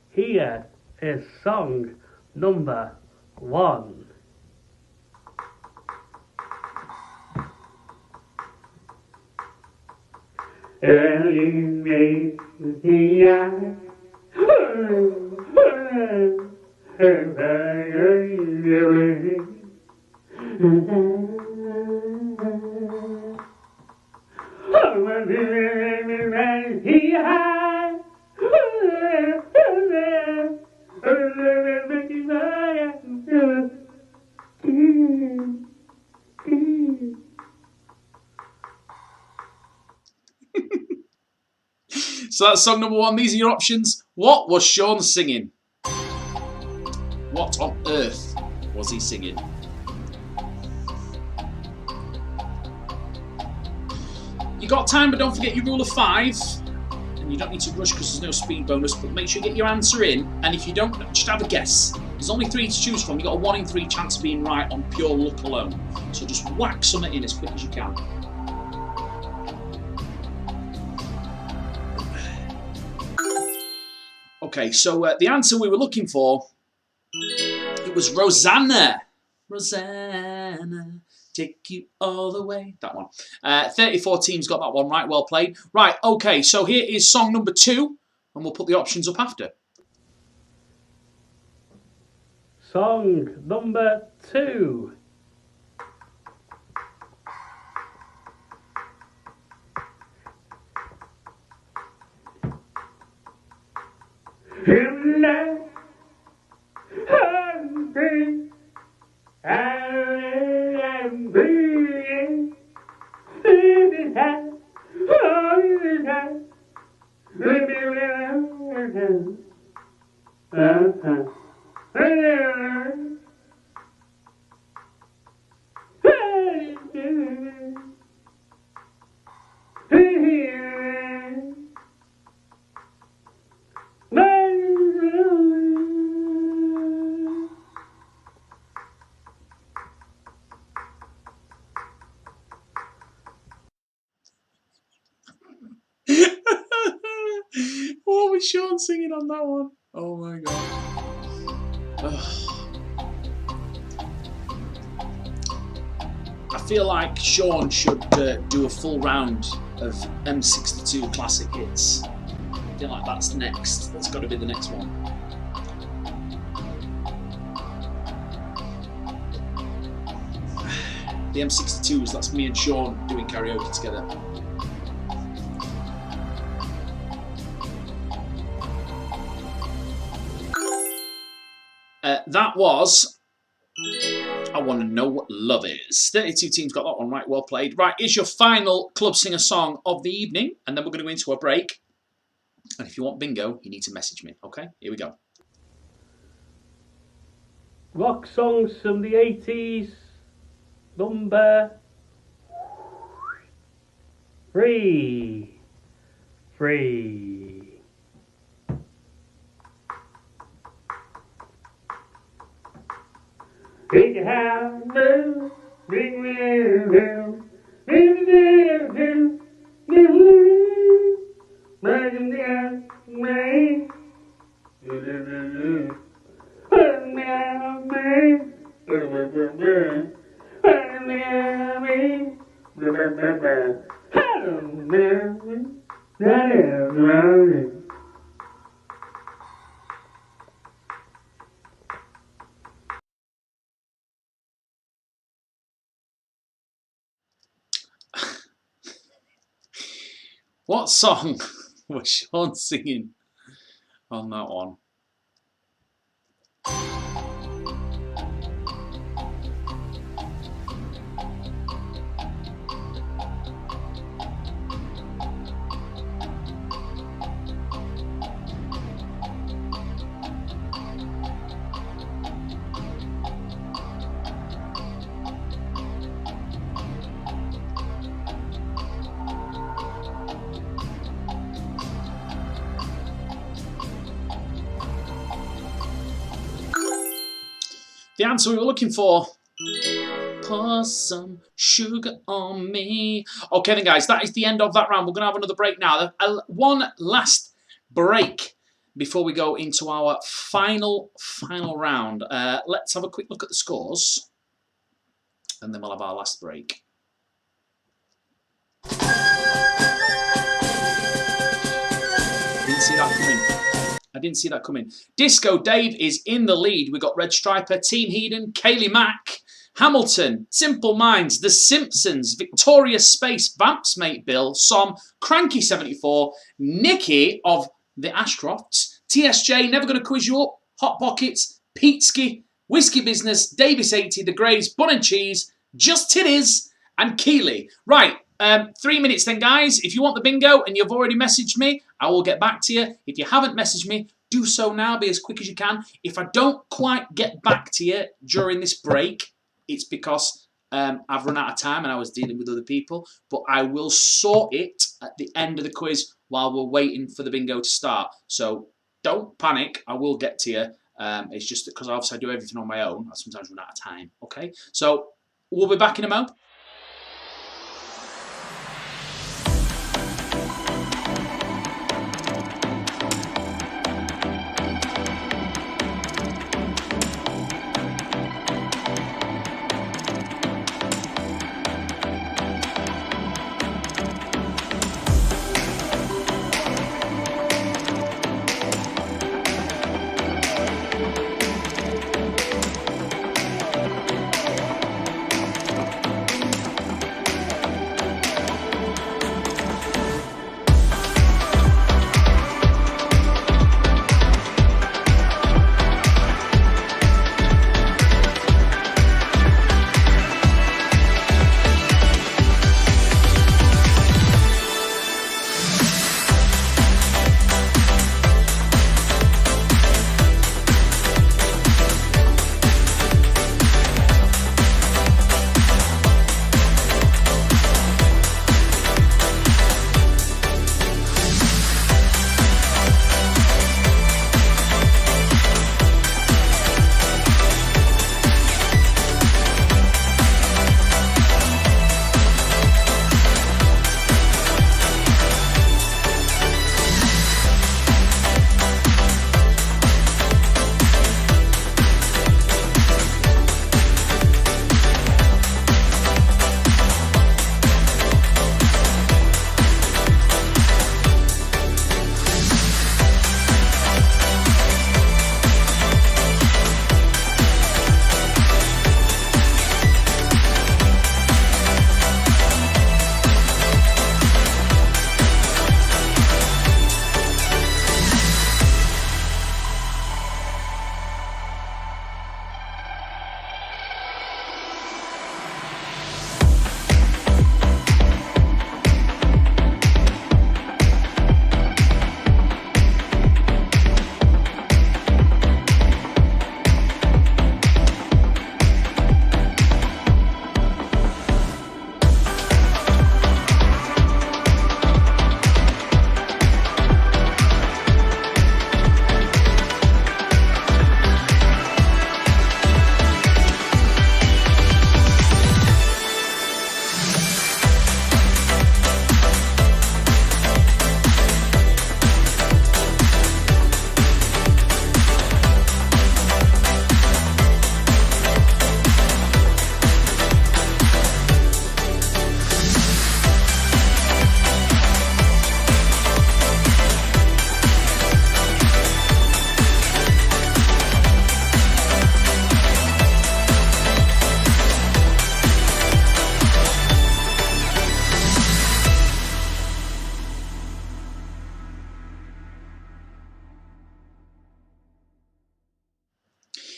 Here is song number 1. So that's song number 1. These are your options. What was Sean singing? What on earth was he singing? You got time, but don't forget your rule of 5. And you don't need to rush because there's no speed bonus, but make sure you get your answer in. And if you don't, just have a guess. There's only 3 to choose from. You've got a 1 in 3 chance of being right on pure luck alone. So just whack something in as quick as you can. Okay, so the answer we were looking for, it was Rosanna. Rosanna, take you all the way. That one. 34 teams got that one right. Well played. Right, okay, so here is song number 2, and we'll put the options up after. Song number 2. What was Sean singing on that one? Oh my god. I feel like Sean should do a full round of M62 classic hits. I feel like that's next. That's got to be the next one. The M62s, that's me and Sean doing karaoke together. That was I Want to Know What Love Is. 32 teams got that one right. Well played. Right, is your final club singer song of the evening, and then we're going to go into a break. And if you want bingo, you need to message me. Okay, here we go. Rock songs from the 80s. Number 3. Big house, big wheel, big wheel, What song was Sean singing on that one? The answer we were looking for. Pour some sugar on me. Okay then guys, that is the end of that round. We're going to have another break now. One last break before we go into our final round. Let's have a quick look at the scores. And then we'll have our last break. I didn't see that coming. Disco Dave is in the lead. We've got Red Striper, Team Heeden, Kaylee Mack, Hamilton, Simple Minds, The Simpsons, Victorious Space, Vamps Mate Bill, Som, Cranky74, Nikki of the Ashcrofts, TSJ, Never Gonna Quiz You Up, Hot Pockets, Peteski, Whiskey Business, Davis80, The Greys, Bun and Cheese, Just Titties, and Keeley. Right, 3 minutes then, guys. If you want the bingo and you've already messaged me, I will get back to you. If you haven't messaged me, do so now. Be as quick as you can. If I don't quite get back to you during this break, it's because I've run out of time and I was dealing with other people. But I will sort it at the end of the quiz while we're waiting for the bingo to start. So don't panic. I will get to you. It's just because obviously I do everything on my own. I sometimes run out of time. Okay, so we'll be back in a moment.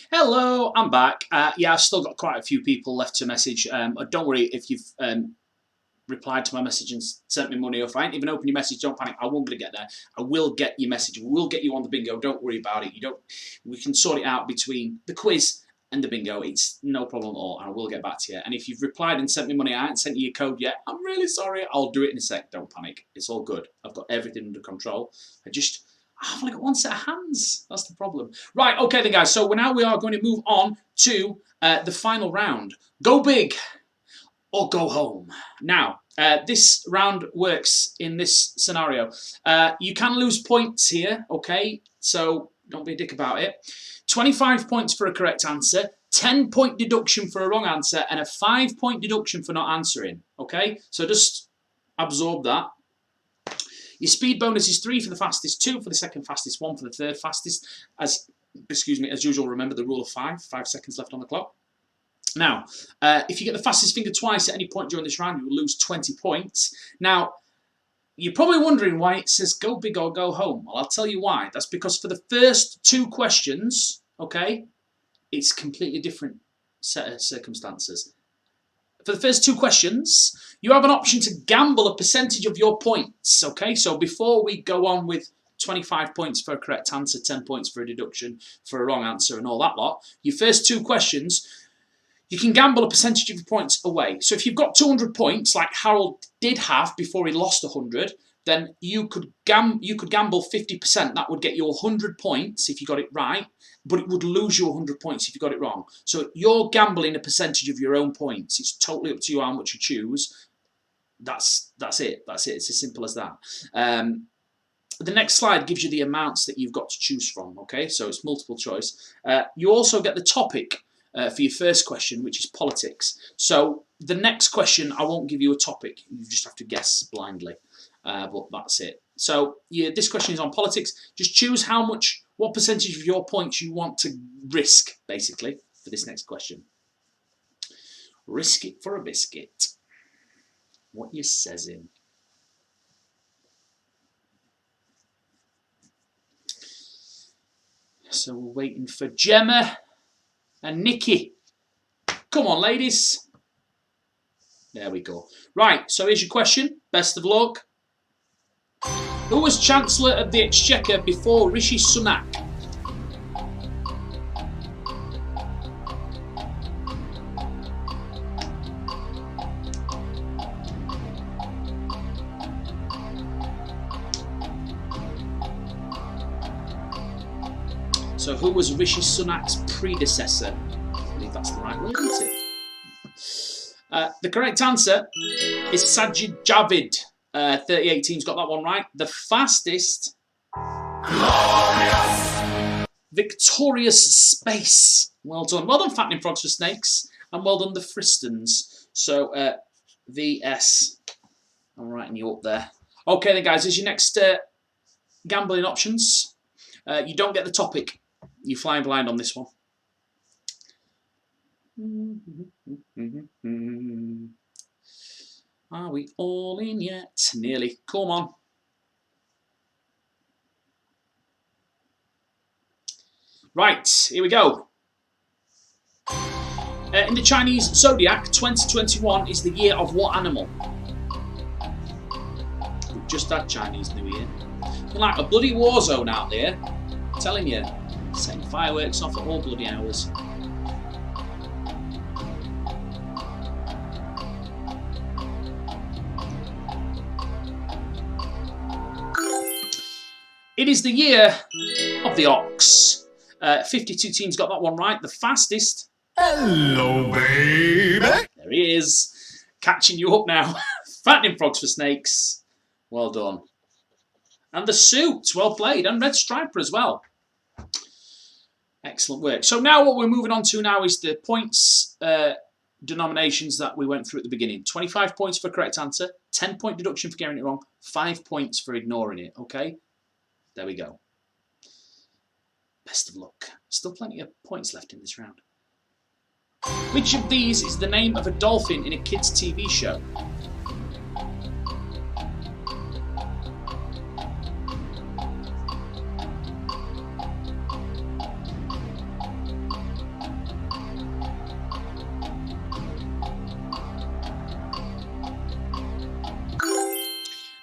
Hello, I'm back. Yeah, I've still got quite a few people left to message. Don't worry if you've replied to my message and sent me money, or if I ain't even opened your message, don't panic. I won't gonna get there. I will get your message. We will get you on the bingo. Don't worry about it. We can sort it out between the quiz and the bingo. It's no problem at all, and I will get back to you. And if you've replied and sent me money, I haven't sent you your code yet. I'm really sorry. I'll do it in a sec. Don't panic. It's all good. I've got everything under control. I've only got one set of hands. That's the problem. Right, okay then, guys. So now we are going to move on to the final round. Go big or go home. Now, this round works in this scenario. You can lose points here, okay? So don't be a dick about it. 25 points for a correct answer, 10-point deduction for a wrong answer, and a 5-point deduction for not answering, okay? So just absorb that. Your speed bonus is 3 for the fastest, 2 for the second fastest, 1 for the third fastest. As usual, remember the rule of 5 seconds left on the clock. Now, if you get the fastest finger twice at any point during this round, you will lose 20 points. Now, you're probably wondering why it says go big or go home. Well, I'll tell you why. That's because for the first 2 questions, okay, it's completely different set of circumstances. For the first 2 questions, you have an option to gamble a percentage of your points, okay? So before we go on with 25 points for a correct answer, 10 points for a deduction for a wrong answer and all that lot, your first 2 questions, you can gamble a percentage of your points away. So if you've got 200 points, like Harold did have before he lost 100, then you could gamble 50%. That would get you 100 points if you got it right, but it would lose you 100 points if you got it wrong. So you're gambling a percentage of your own points. It's totally up to you how much you choose. That's it. It's as simple as that. The next slide gives you the amounts that you've got to choose from. Okay, so it's multiple choice. You also get the topic for your first question, which is politics. So the next question, I won't give you a topic. You just have to guess blindly. But that's it. So this question is on politics. Just choose what percentage of your points you want to risk, basically, for this next question. Risk it for a biscuit. What you says in. So we're waiting for Gemma and Nikki. Come on, ladies. There we go. Right, so here's your question. Best of luck. Who was Chancellor of the Exchequer before Rishi Sunak? So who was Rishi Sunak's predecessor? I believe that's the right word, isn't it? The correct answer is Sajid Javid. 3018's got that one right. The fastest. Glorious. Victorious Space. Well done. Well done, Fattening Frogs for Snakes. And well done, the Fristons. So, VS. I'm writing you up there. Okay then, guys. Here's your next gambling options. You don't get the topic. You're flying blind on this one. Are we all in yet? Nearly. Come on. Right, here we go. In the Chinese zodiac, 2021 is the year of what animal? We've just had Chinese New Year. You're like a bloody war zone out there. I'm telling you, setting fireworks off at all bloody hours. It is the year of the ox. 52 teams got that one right. The fastest. Hello, baby. There he is. Catching you up now. Fattening Frogs for Snakes. Well done. And the suit. Well played. And Red Striper as well. Excellent work. So now what we're moving on to now is the points denominations that we went through at the beginning. 25 points for correct answer. 10-point deduction for getting it wrong. 5 points for ignoring it. Okay? There we go. Best of luck. Still plenty of points left in this round. Which of these is the name of a dolphin in a kids' TV show?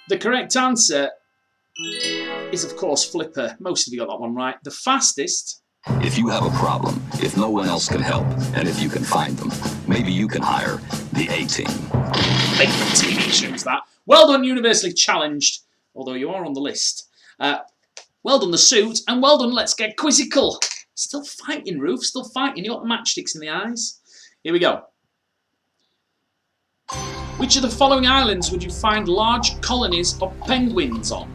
The correct answer is, of course, Flipper. Most of you got that one right. The fastest. If you have a problem, if no one else can help, and if you can find them, maybe you can hire the A-Team. Favorite TV shows that. Well done, universally challenged, although you are on the list. Well done, the suit, and well done, let's get quizzical. Still fighting, Ruth, still fighting. You got matchsticks in the eyes. Here we go. Which of the following islands would you find large colonies of penguins on?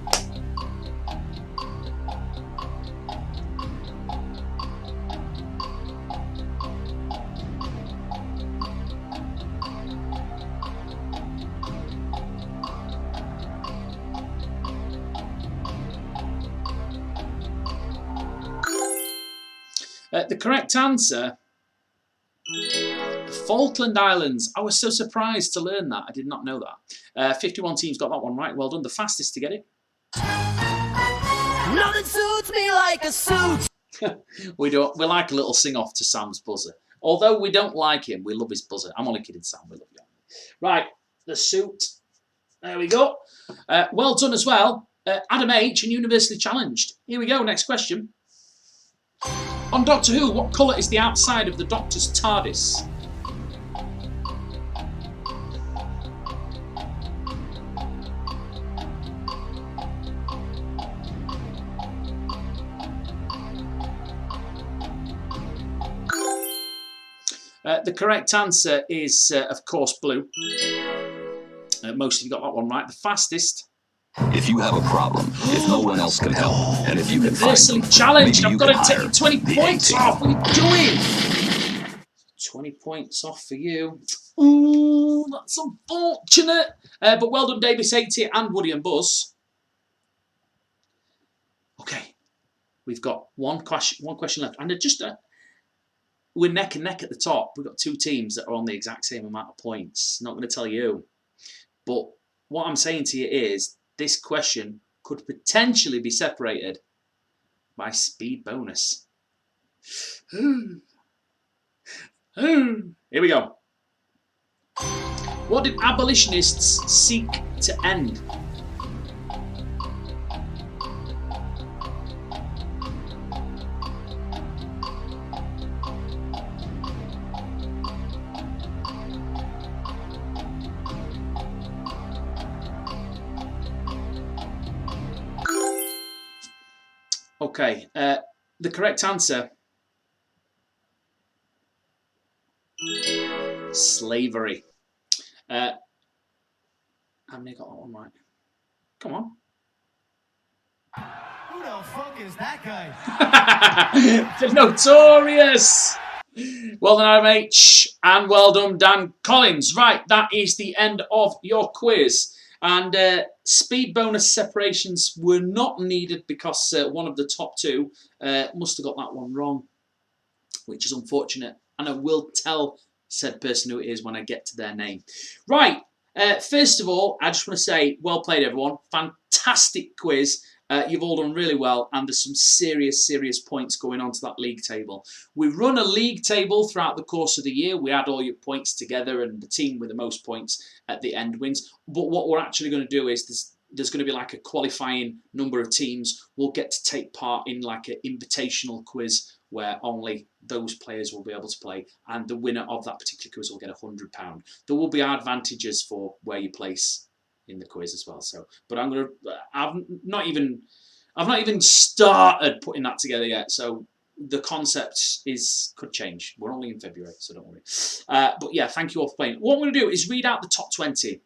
The correct answer, the Falkland Islands. I was so surprised to learn that. I did not know that. 51 teams got that one right. Well done. The fastest to get it. Nothing suits me like a suit. We like a little sing-off to Sam's buzzer. Although we don't like him, we love his buzzer. I'm only kidding, Sam. We love you. Right, the suit. There we go. Well done as well. Adam H. and Universally Challenged. Here we go. Next question. On Doctor Who, what colour is the outside of the Doctor's TARDIS? The correct answer is, of course, blue. Most of you got that one right. The fastest. If you have a problem, if no one else can help, and if you can find Universally them, challenged. maybe I've you got can to take hire 20 the points 18. off. What are you doing? 20 points off for you. Ooh, that's unfortunate. But well done, Davis 80 and Woody and Buzz. Okay, we've got one question left, and just we're neck and neck at the top. We've got two teams that are on the exact same amount of points. Not going to tell you, but what I'm saying to you is this question could potentially be separated by speed bonus. Here we go. What did abolitionists seek to end? Okay, the correct answer, slavery. How many got that one right? Come on. Who the fuck is that guy? The Notorious. Well done, Adam H. And well done, Dan Collins. Right, that is the end of your quiz. And speed bonus separations were not needed because one of the top two must have got that one wrong, which is unfortunate. And I will tell said person who it is when I get to their name. Right, first of all, I just want to say, well played, everyone. Fantastic quiz. You've all done really well, and there's some serious points going on to that league table. We run a league table throughout the course of the year. We add all your points together, and the team with the most points at the end wins. But what we're actually going to do is there's going to be like a qualifying number of teams. We'll get to take part in like an invitational quiz where only those players will be able to play, and the winner of that particular quiz will get £100. There will be advantages for where you place in the quiz as well. So, but I've not even started putting that together yet. So the concept could change. We're only in February, so don't worry. But yeah, thank you all for playing. What I'm going to do is read out the top 20.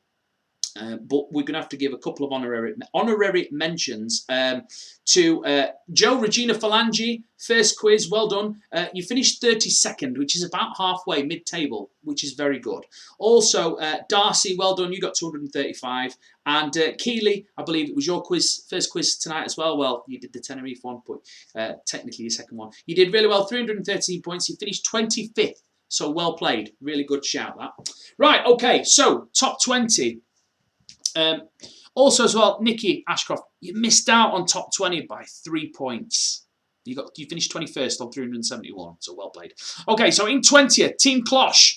But we're going to have to give a couple of honorary mentions to Joe Regina Phalange. First quiz, well done. You finished 32nd, which is about halfway, mid-table, which is very good. Also, Darcy, well done. You got 235. And Keeley, I believe it was your first quiz tonight as well. Well, you did the Tenerife one, but technically your second one. You did really well, 313 points. You finished 25th, so well played. Really good shout, that. Right, okay, so top 20. Also as well, Nikki Ashcroft, you missed out on top 20 by 3 points. You finished 21st on 371, so well played. Okay, so in 20th, Team Closh.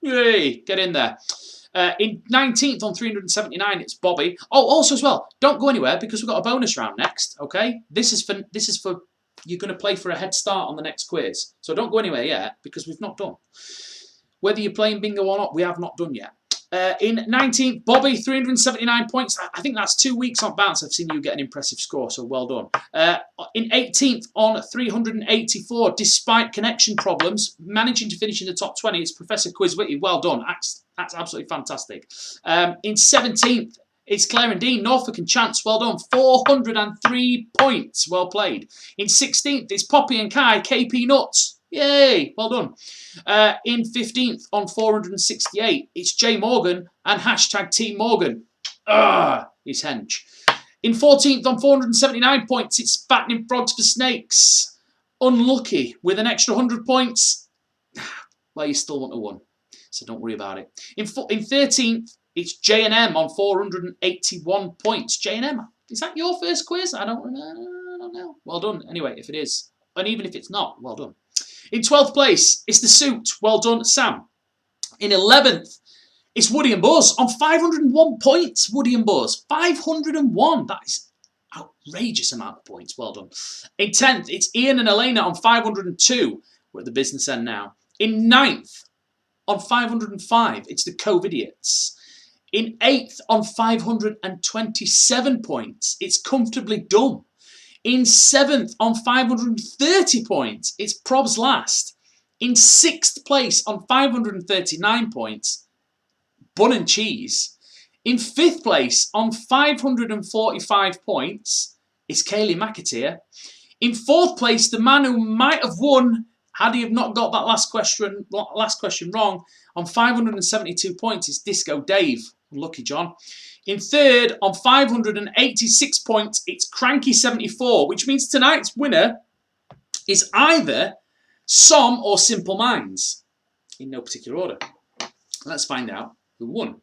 Yay, get in there. In 19th on 379, it's Bobby. Oh, also as well, don't go anywhere because we've got a bonus round next, okay? This is for you're going to play for a head start on the next quiz. So don't go anywhere yet because we've not done. Whether you're playing bingo or not, we have not done yet. In 19th, Bobby, 379 points. I think that's 2 weeks on bounce. I've seen you get an impressive score, so well done. In 18th, on 384, despite connection problems, managing to finish in the top 20, it's Professor Quizwitty. Well done. That's absolutely fantastic. In 17th, it's Claire and Dean, Norfolk and Chance. Well done. 403 points. Well played. In 16th, it's Poppy and Kai, KP Nuts. Yay, well done. In 15th, on 468, it's Jay Morgan and hashtag Team Morgan. He's hench. In 14th, on 479 points, it's Fattening Frogs for Snakes. Unlucky with an extra 100 points. Well, you still want to win, so don't worry about it. In 13th, it's J&M on 481 points. J&M, is that your first quiz? I don't know. Well done. Anyway, if it is, and even if it's not, well done. In 12th place, it's The Suit. Well done, Sam. In 11th, it's Woody and Buzz on 501 points. Woody and Buzz, 501. That is outrageous amount of points. Well done. In 10th, it's Ian and Elena on 502. We're at the business end now. In 9th, on 505, it's the Covidiots. In 8th, on 527 points, it's Comfortably Dumb. In 7th, on 530 points, it's Prob's Last. In 6th place, on 539 points, Bun and Cheese. In 5th place, on 545 points, it's Kaylee McAteer. In 4th place, the man who might have won had he have not got that last question wrong, on 572 points, it's Disco Dave. Lucky John. In 3rd, on 586 points, it's Cranky 74, which means tonight's winner is either Som or Simple Minds, in no particular order. Let's find out who won.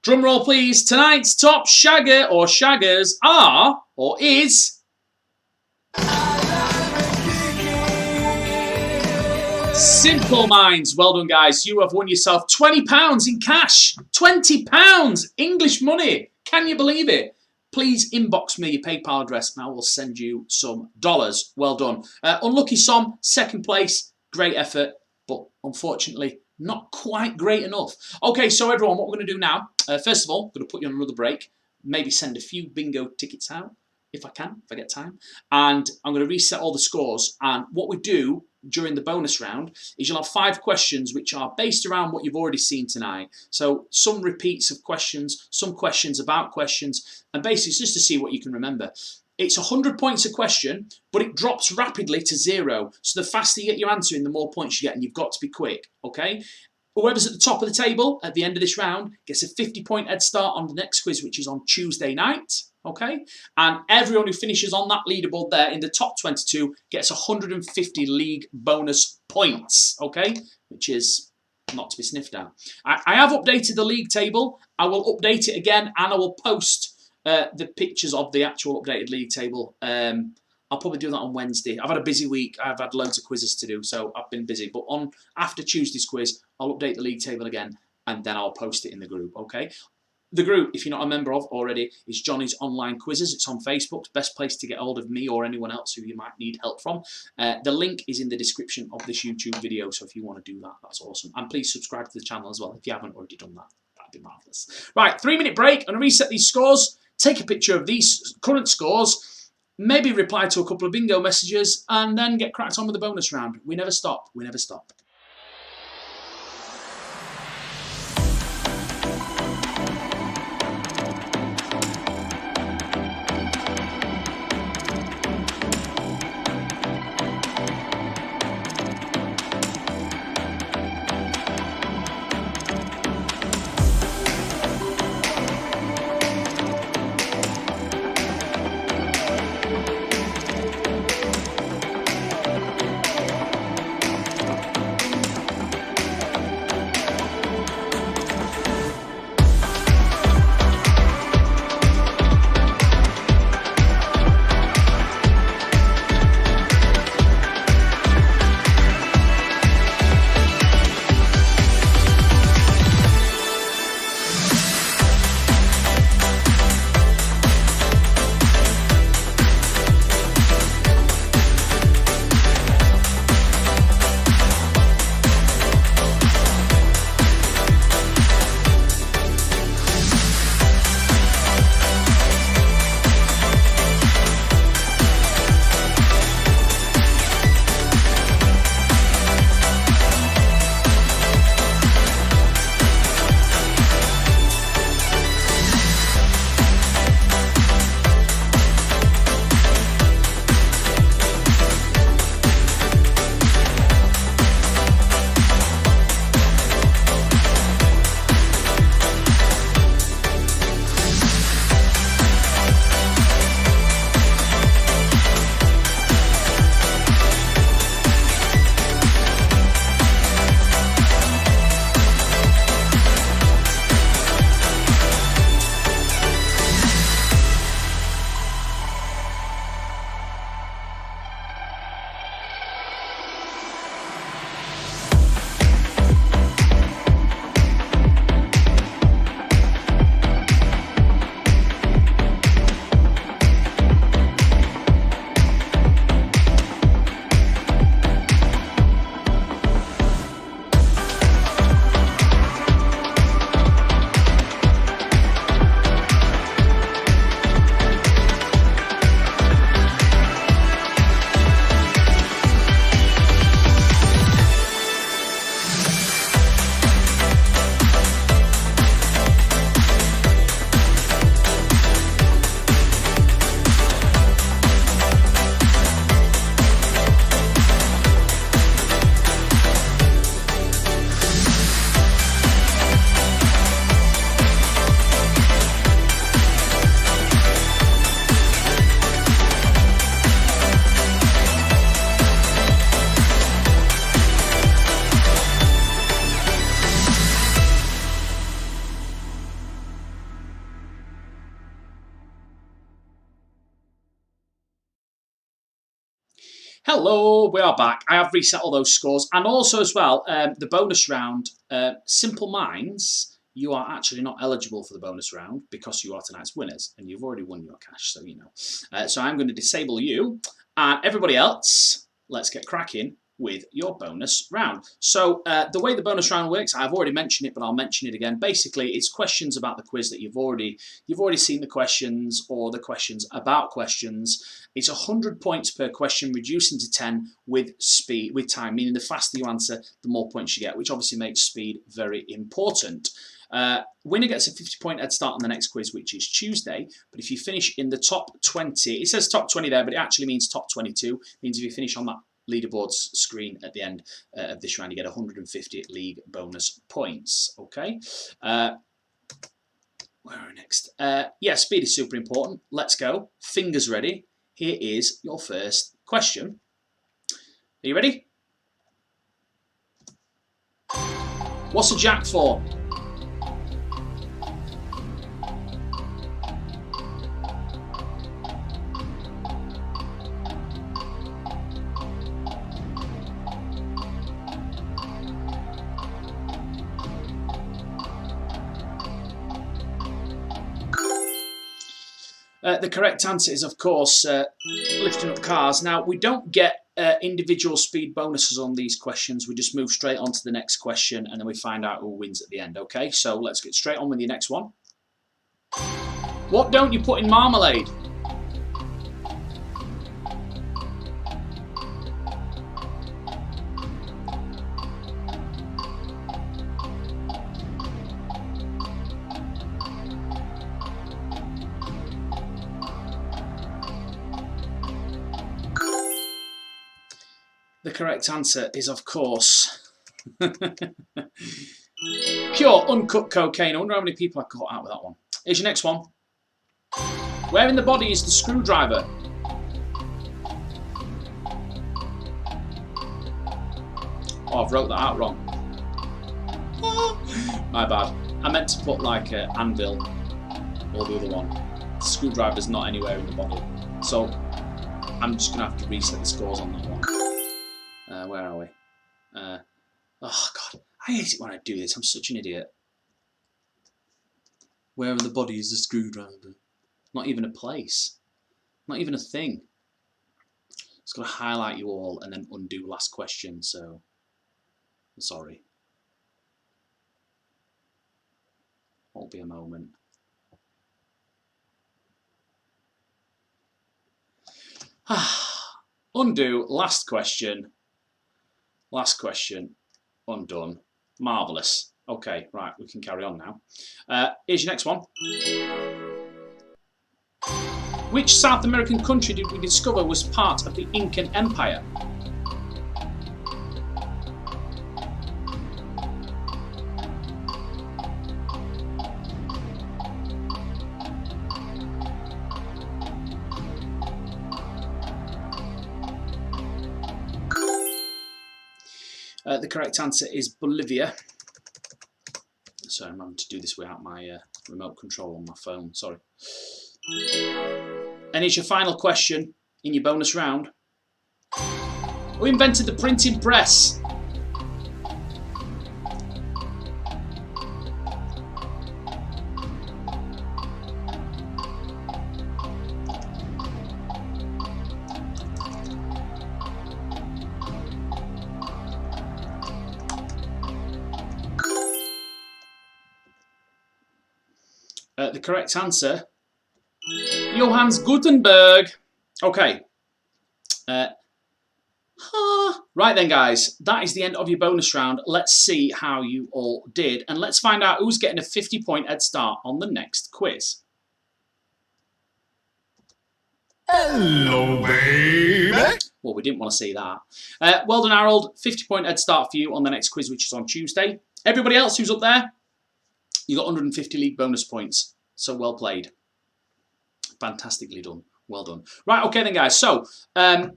Drum roll, please. Tonight's top shagger or shaggers are, or is, Simple Minds. Well done, guys. You have won yourself £20 in cash. £20 English money. Can you believe it? Please inbox me your PayPal address and I will send you some dollars. Well done. Unlucky Som, 2nd place. Great effort, but unfortunately not quite great enough. Okay, so everyone, what we're going to do now, first of all, I'm going to put you on another break. Maybe send a few bingo tickets out if I can, if I get time. And I'm going to reset all the scores. And what we do during the bonus round is you'll have 5 questions which are based around what you've already seen tonight. So some repeats of questions, some questions about questions, and basically it's just to see what you can remember. It's 100 points a question, but it drops rapidly to 0. So the faster you get your answer in, the more points you get, and you've got to be quick, okay? Whoever's at the top of the table at the end of this round gets a 50-point head start on the next quiz, which is on Tuesday night. Okay, and everyone who finishes on that leaderboard there in the top 22 gets 150 league bonus points, okay, which is not to be sniffed at. I have updated the league table. I will update it again and I will post the pictures of the actual updated league table. I'll probably do that on Wednesday. I've had a busy week. I've had loads of quizzes to do, so I've been busy. But after Tuesday's quiz, I'll update the league table again and then I'll post it in the group, okay? The group, if you're not a member of already, is Johnny's Online Quizzes. It's on Facebook. It's the best place to get hold of me or anyone else who you might need help from. The link is in the description of this YouTube video, so if you want to do that, that's awesome. And please subscribe to the channel as well if you haven't already done that. That'd be marvellous. Right, 3-minute break. I'm going to reset these scores, take a picture of these current scores, maybe reply to a couple of bingo messages, and then get cracked on with the bonus round. We never stop. We never stop. Hello, we are back. I have reset all those scores, and also as well, the bonus round, Simple Minds, you are actually not eligible for the bonus round because you are tonight's winners, and you've already won your cash, so you know. So I'm going to disable you, and everybody else, let's get cracking with your bonus round. So the way the bonus round works, I've already mentioned it, but I'll mention it again. Basically, it's questions about the quiz that you've already seen the questions, or the questions about questions. It's 100 points per question, reducing to 10 with time, meaning the faster you answer, the more points you get, which obviously makes speed very important. Winner gets a 50-point head start on the next quiz, which is Tuesday. But if you finish in the top 20, it says top 20 there, but it actually means top 22. It means if you finish on that leaderboards screen at the end of this round, you get 150 league bonus points. Okay. Where are we next? Yeah, speed is super important. Let's go. Fingers ready. Here is your first question. Are you ready? What's a jack for? The correct answer is, of course, lifting up cars. Now, we don't get individual speed bonuses on these questions. We just move straight on to the next question, and then we find out who wins at the end, okay? So let's get straight on with your next one. What don't you put in marmalade? The correct answer is, of course, pure uncut cocaine. I wonder how many people I caught out with that one. Here's your next one. Where in the body is the screwdriver? Oh, I've wrote that out wrong. My bad. I meant to put like an anvil or the other one. The screwdriver's not anywhere in the body. So I'm just going to have to reset the scores on that one. Where are we? Oh, God. I hate it when I do this. I'm such an idiot. Where in the body is the screwdriver? Not even a place. Not even a thing. Just got to highlight you all and then undo last question, so I'm sorry. Won't be a moment. Undo, last question. Last question. Undone. Marvellous. Okay, right, we can carry on now. Here's your next one. Which South American country did we discover was part of the Incan Empire? The correct answer is Bolivia. Sorry, I'm having to do this without my remote control on my phone, sorry. And it's your final question in your bonus round. Who invented the printing press? The correct answer, Johannes Gutenberg. Okay. Right then, guys, that is the end of your bonus round. Let's see how you all did, and let's find out who's getting a 50-point head start on the next quiz. Hello, baby. Well, we didn't want to see that. Well done, Harold. 50-point head start for you on the next quiz, which is on Tuesday. Everybody else who's up there, you got 150 league bonus points. So well played. Fantastically done. Well done. Right, okay then, guys. So, we're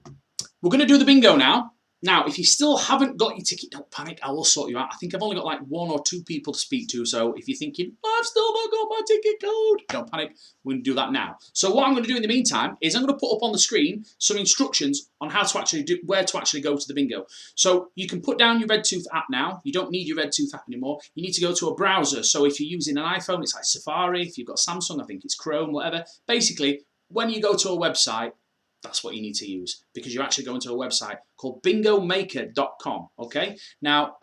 going to do the bingo now. Now, if you still haven't got your ticket, don't panic, I will sort you out. I think I've only got like 1 or 2 people to speak to, so if you're thinking, I've still not got my ticket code, don't panic, we're going to do that now. So what I'm going to do in the meantime is I'm going to put up on the screen some instructions on how to actually do, where to actually go to the bingo. So you can put down your RedTooth app now. You don't need your RedTooth app anymore. You need to go to a browser. So if you're using an iPhone, it's like Safari. If you've got Samsung, I think it's Chrome, whatever. Basically, when you go to a website, that's what you need to use, because you're actually going to a website called bingomaker.com, okay? Now,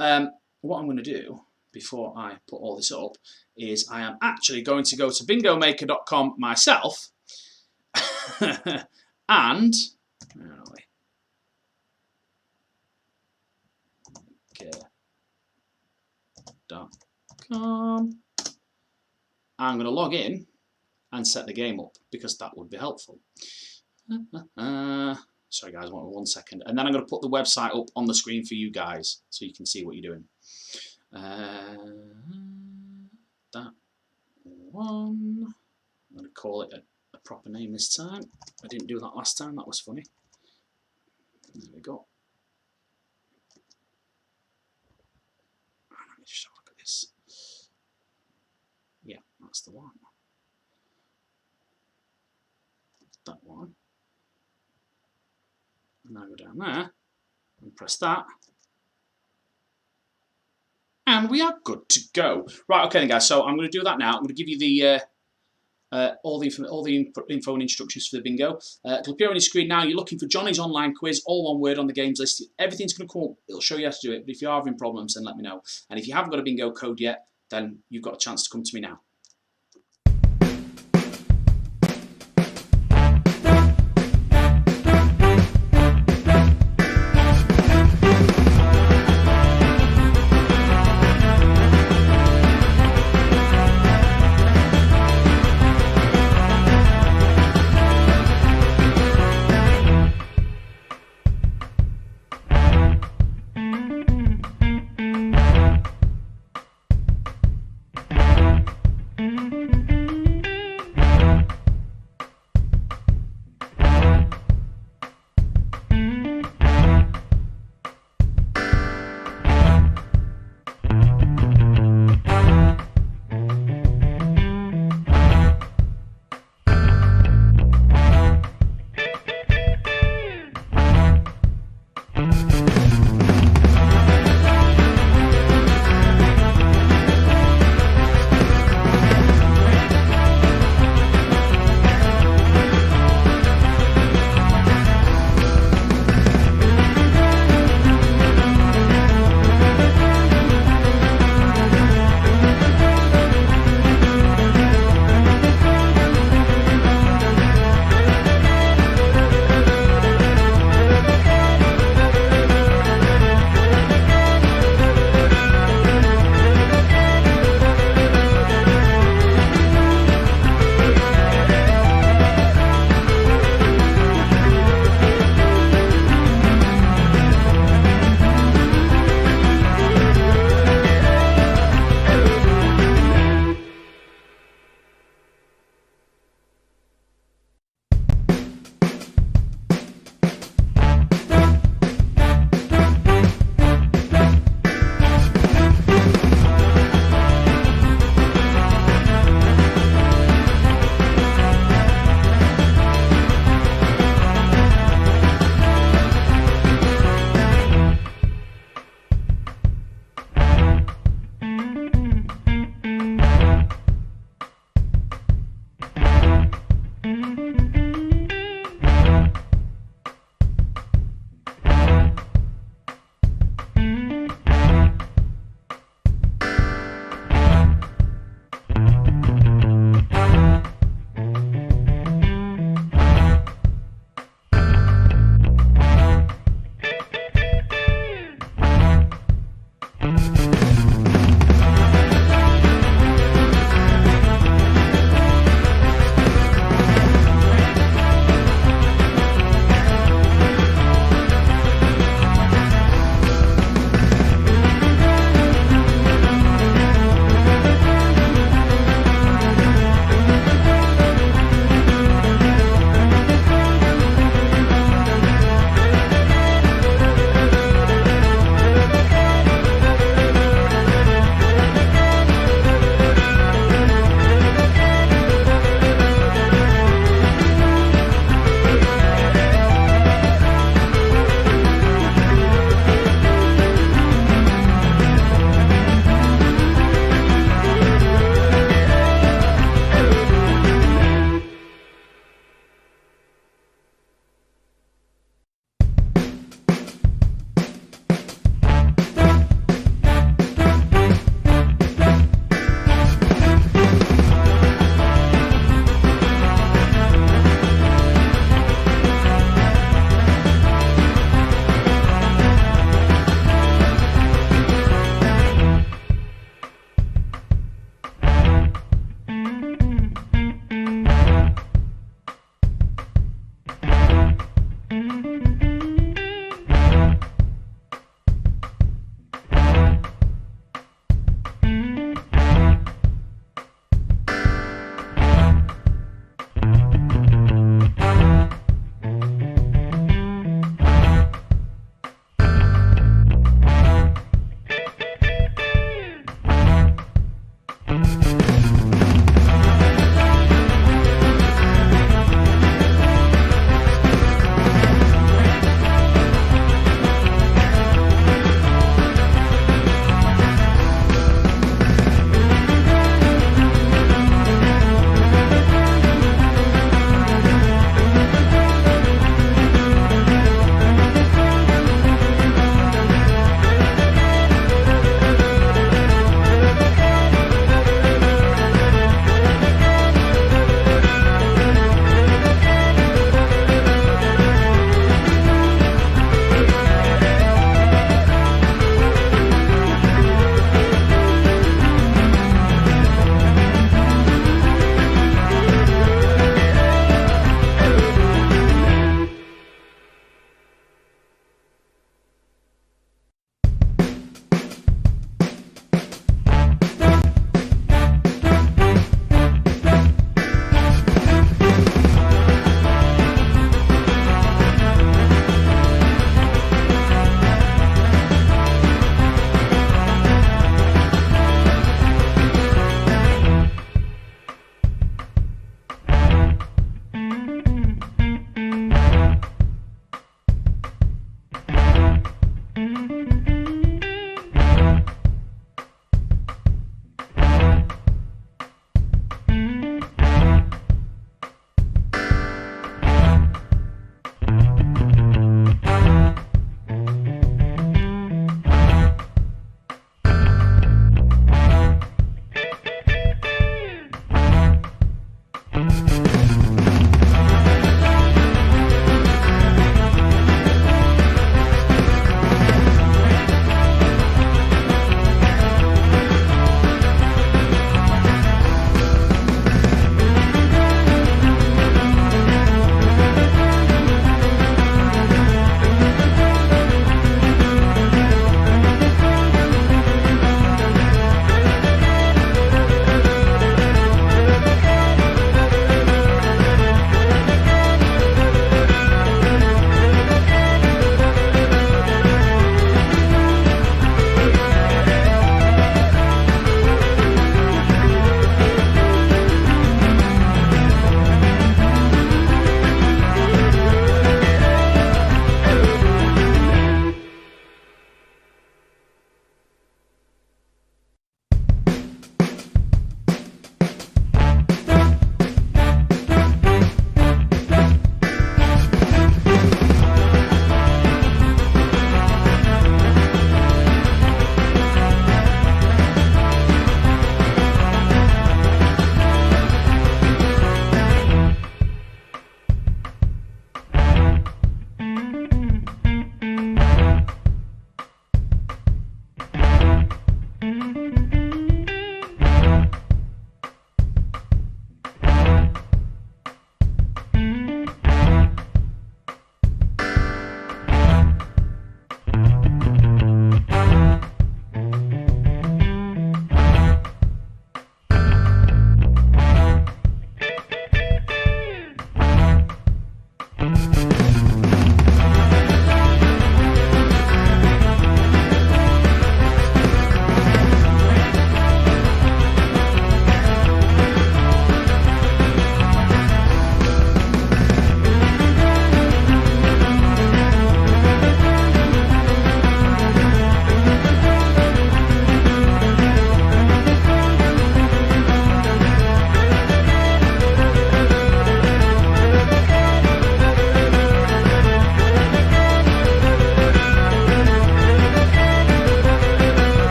what I'm going to do before I put all this up is I am actually going to go to bingomaker.com myself and... Where are we? .com. I'm going to log in and set the game up, because that would be helpful. Sorry guys, 1 second. And then I'm going to put the website up on the screen for you guys so you can see what you're doing. That one. I'm going to call it a proper name this time. I didn't do that last time, that was funny. There we go. Let me just have a look at this. Yeah, that's the one. That one. And now go down there and press that. And we are good to go. Right, okay then guys, so I'm going to do that now. I'm going to give you the all the info and instructions for the bingo. It'll appear on your screen now. You're looking for Johnny's online quiz, all one word on the games list. Everything's going to come up. It'll show you how to do it. But if you're having problems, then let me know. And if you haven't got a bingo code yet, then you've got a chance to come to me now.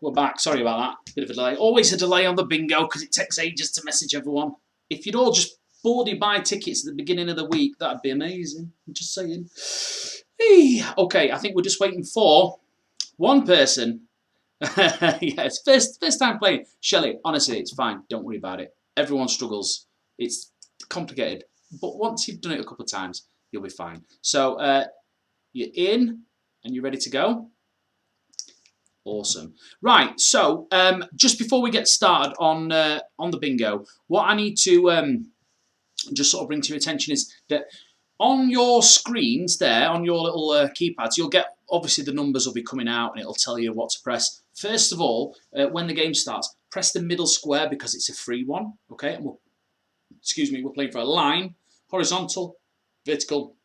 we're back. Sorry about that. Bit of a delay. Always a delay on the bingo because it takes ages to message everyone. If you'd all just boarded buy tickets at the beginning of the week, that'd be amazing. I'm just saying. Hey, okay, I think we're just waiting for one person. Yeah, it's first time playing. Shelley, honestly, it's fine. Don't worry about it. Everyone struggles. It's complicated. But once you've done it a couple of times, you'll be fine. So you're in and you're ready to go. Awesome. Right, so just before we get started on the bingo, what I need to just sort of bring to your attention is that on your screens there, on your little keypads, you'll get, obviously the numbers will be coming out and it'll tell you what to press. First of all, when the game starts, press the middle square because it's a free one, okay? And we're playing for a line, horizontal, vertical,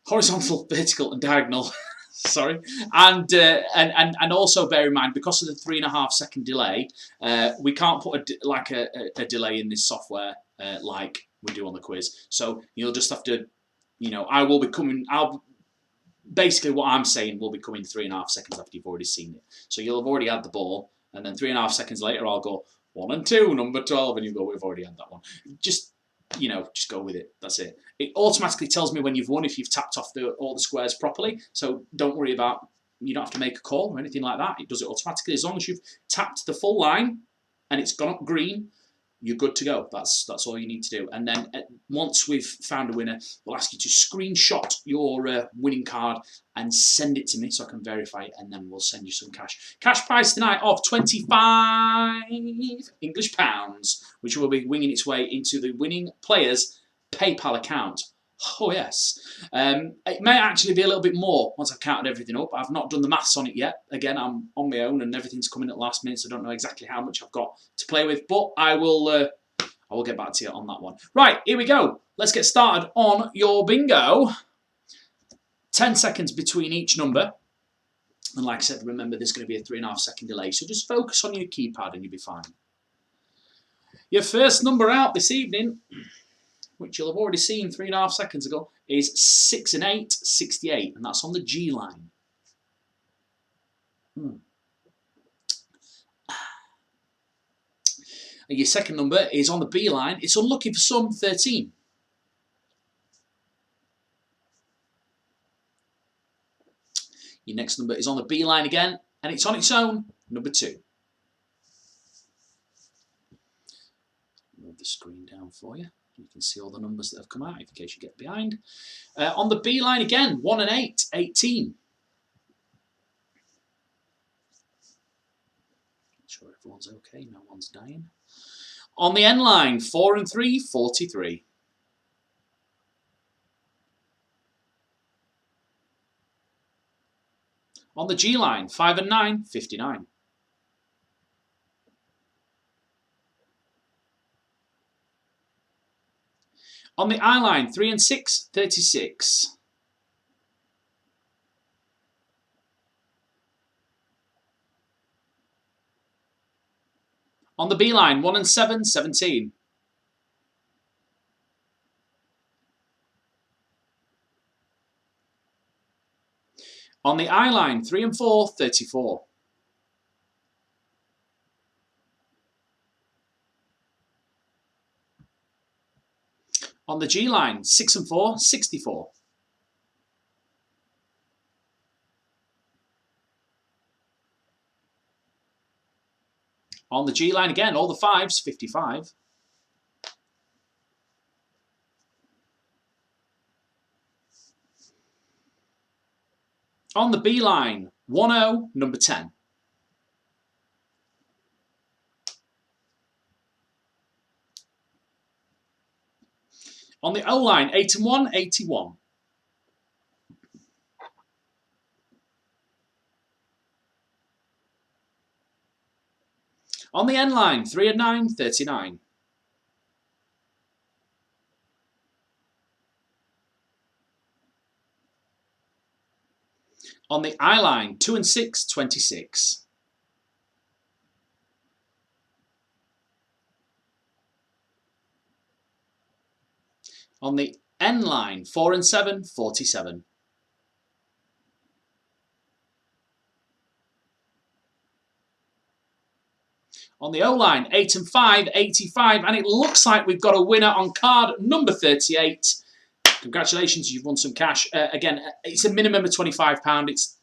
vertical, and diagonal. Sorry, and also bear in mind, because of the 3.5 second delay, we can't put a delay in this software like we do on the quiz. So you'll just have to, basically what I'm saying will be coming 3.5 seconds after you've already seen it. So you'll have already had the ball, and then 3.5 seconds later I'll go 1 and 2, number 12, and you go, we've already had that one. Just go with it. That's it. It automatically tells me when you've won if you've tapped off all the squares properly. So don't worry about, you don't have to make a call or anything like that. It does it automatically. As long as you've tapped the full line and it's gone up green, you're good to go. That's all you need to do. And then once we've found a winner, we'll ask you to screenshot your winning card and send it to me so I can verify it, and then we'll send you some cash. Cash prize tonight of 25 English pounds, which will be winging its way into the winning player's PayPal account. Oh yes. It may actually be a little bit more once I've counted everything up. I've not done the maths on it yet. Again, I'm on my own and everything's coming at last minute, so I don't know exactly how much I've got to play with, but I will get back to you on that one. Right, here we go. Let's get started on your bingo. 10 seconds between each number. And like I said, remember there's going to be a 3.5 second delay, so just focus on your keypad and you'll be fine. Your first number out this evening, which you'll have already seen 3.5 seconds ago, is 6 and 8, 68, and that's on the G line. And your second number is on the B line. It's unlucky for some, 13. Your next number is on the B line again, and it's on its own, number 2. Move the screen down for you. You can see all the numbers that have come out in case you get behind. On the B line again, 1 and 8, 18. Make sure everyone's okay, no one's dying. On the N line, 4 and 3, 43. On the G line, 5 and 9, 59. On the I line, 3 and 6, 36. On the B line, 1 and 7, 17. On the I line, 3 and 4, 34. On the G line, 6 and 4, 64. On the G line again, all the 5s, 55. On the B line, 1-0, number 10. On the O line, 8 and 1, 81. On the N line, 3 and 9, 39. On the I line, 2 and 6, 26. On the N line, 4 and 7, 47. On the O-line, 8 and 5, 85. And it looks like we've got a winner on card number 38. Congratulations, you've won some cash. Again, it's a minimum of £25. It's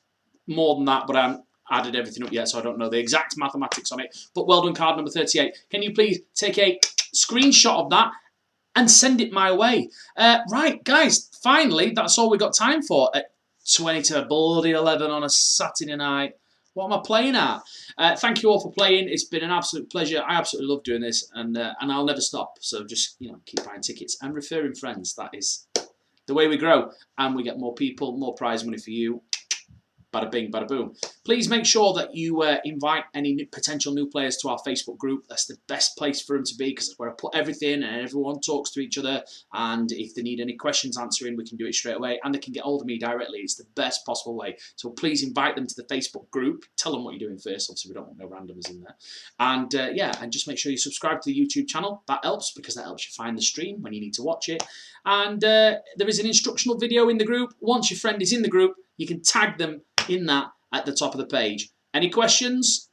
more than that, but I haven't added everything up yet, so I don't know the exact mathematics on it. But well done, card number 38. Can you please take a screenshot of that and send it my way? Right, guys, finally, that's all we've got time for at 20 to bloody 11 on a Saturday night. What am I playing at? Thank you all for playing. It's been an absolute pleasure. I absolutely love doing this, and I'll never stop. So just keep buying tickets and referring friends. That is the way we grow, and we get more people, more prize money for you. Bada bing, bada boom. Please make sure that you invite any potential new players to our Facebook group. That's the best place for them to be because that's where I put everything and everyone talks to each other. And if they need any questions answering, we can do it straight away. And they can get hold of me directly. It's the best possible way. So please invite them to the Facebook group. Tell them what you're doing first. Obviously, we don't want no randomers in there. And yeah, and just make sure you subscribe to the YouTube channel. That helps because that helps you find the stream when you need to watch it. And there is an instructional video in the group. Once your friend is in the group, you can tag them in that at the top of the page. Any questions?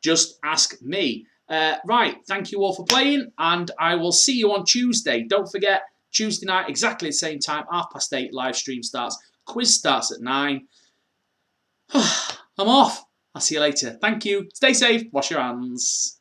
Just ask me. Right, thank you all for playing, and I will see you on Tuesday. Don't forget, Tuesday night, exactly the same time, 8:30, live stream starts. Quiz starts at 9. I'm off. I'll see you later. Thank you. Stay safe. Wash your hands.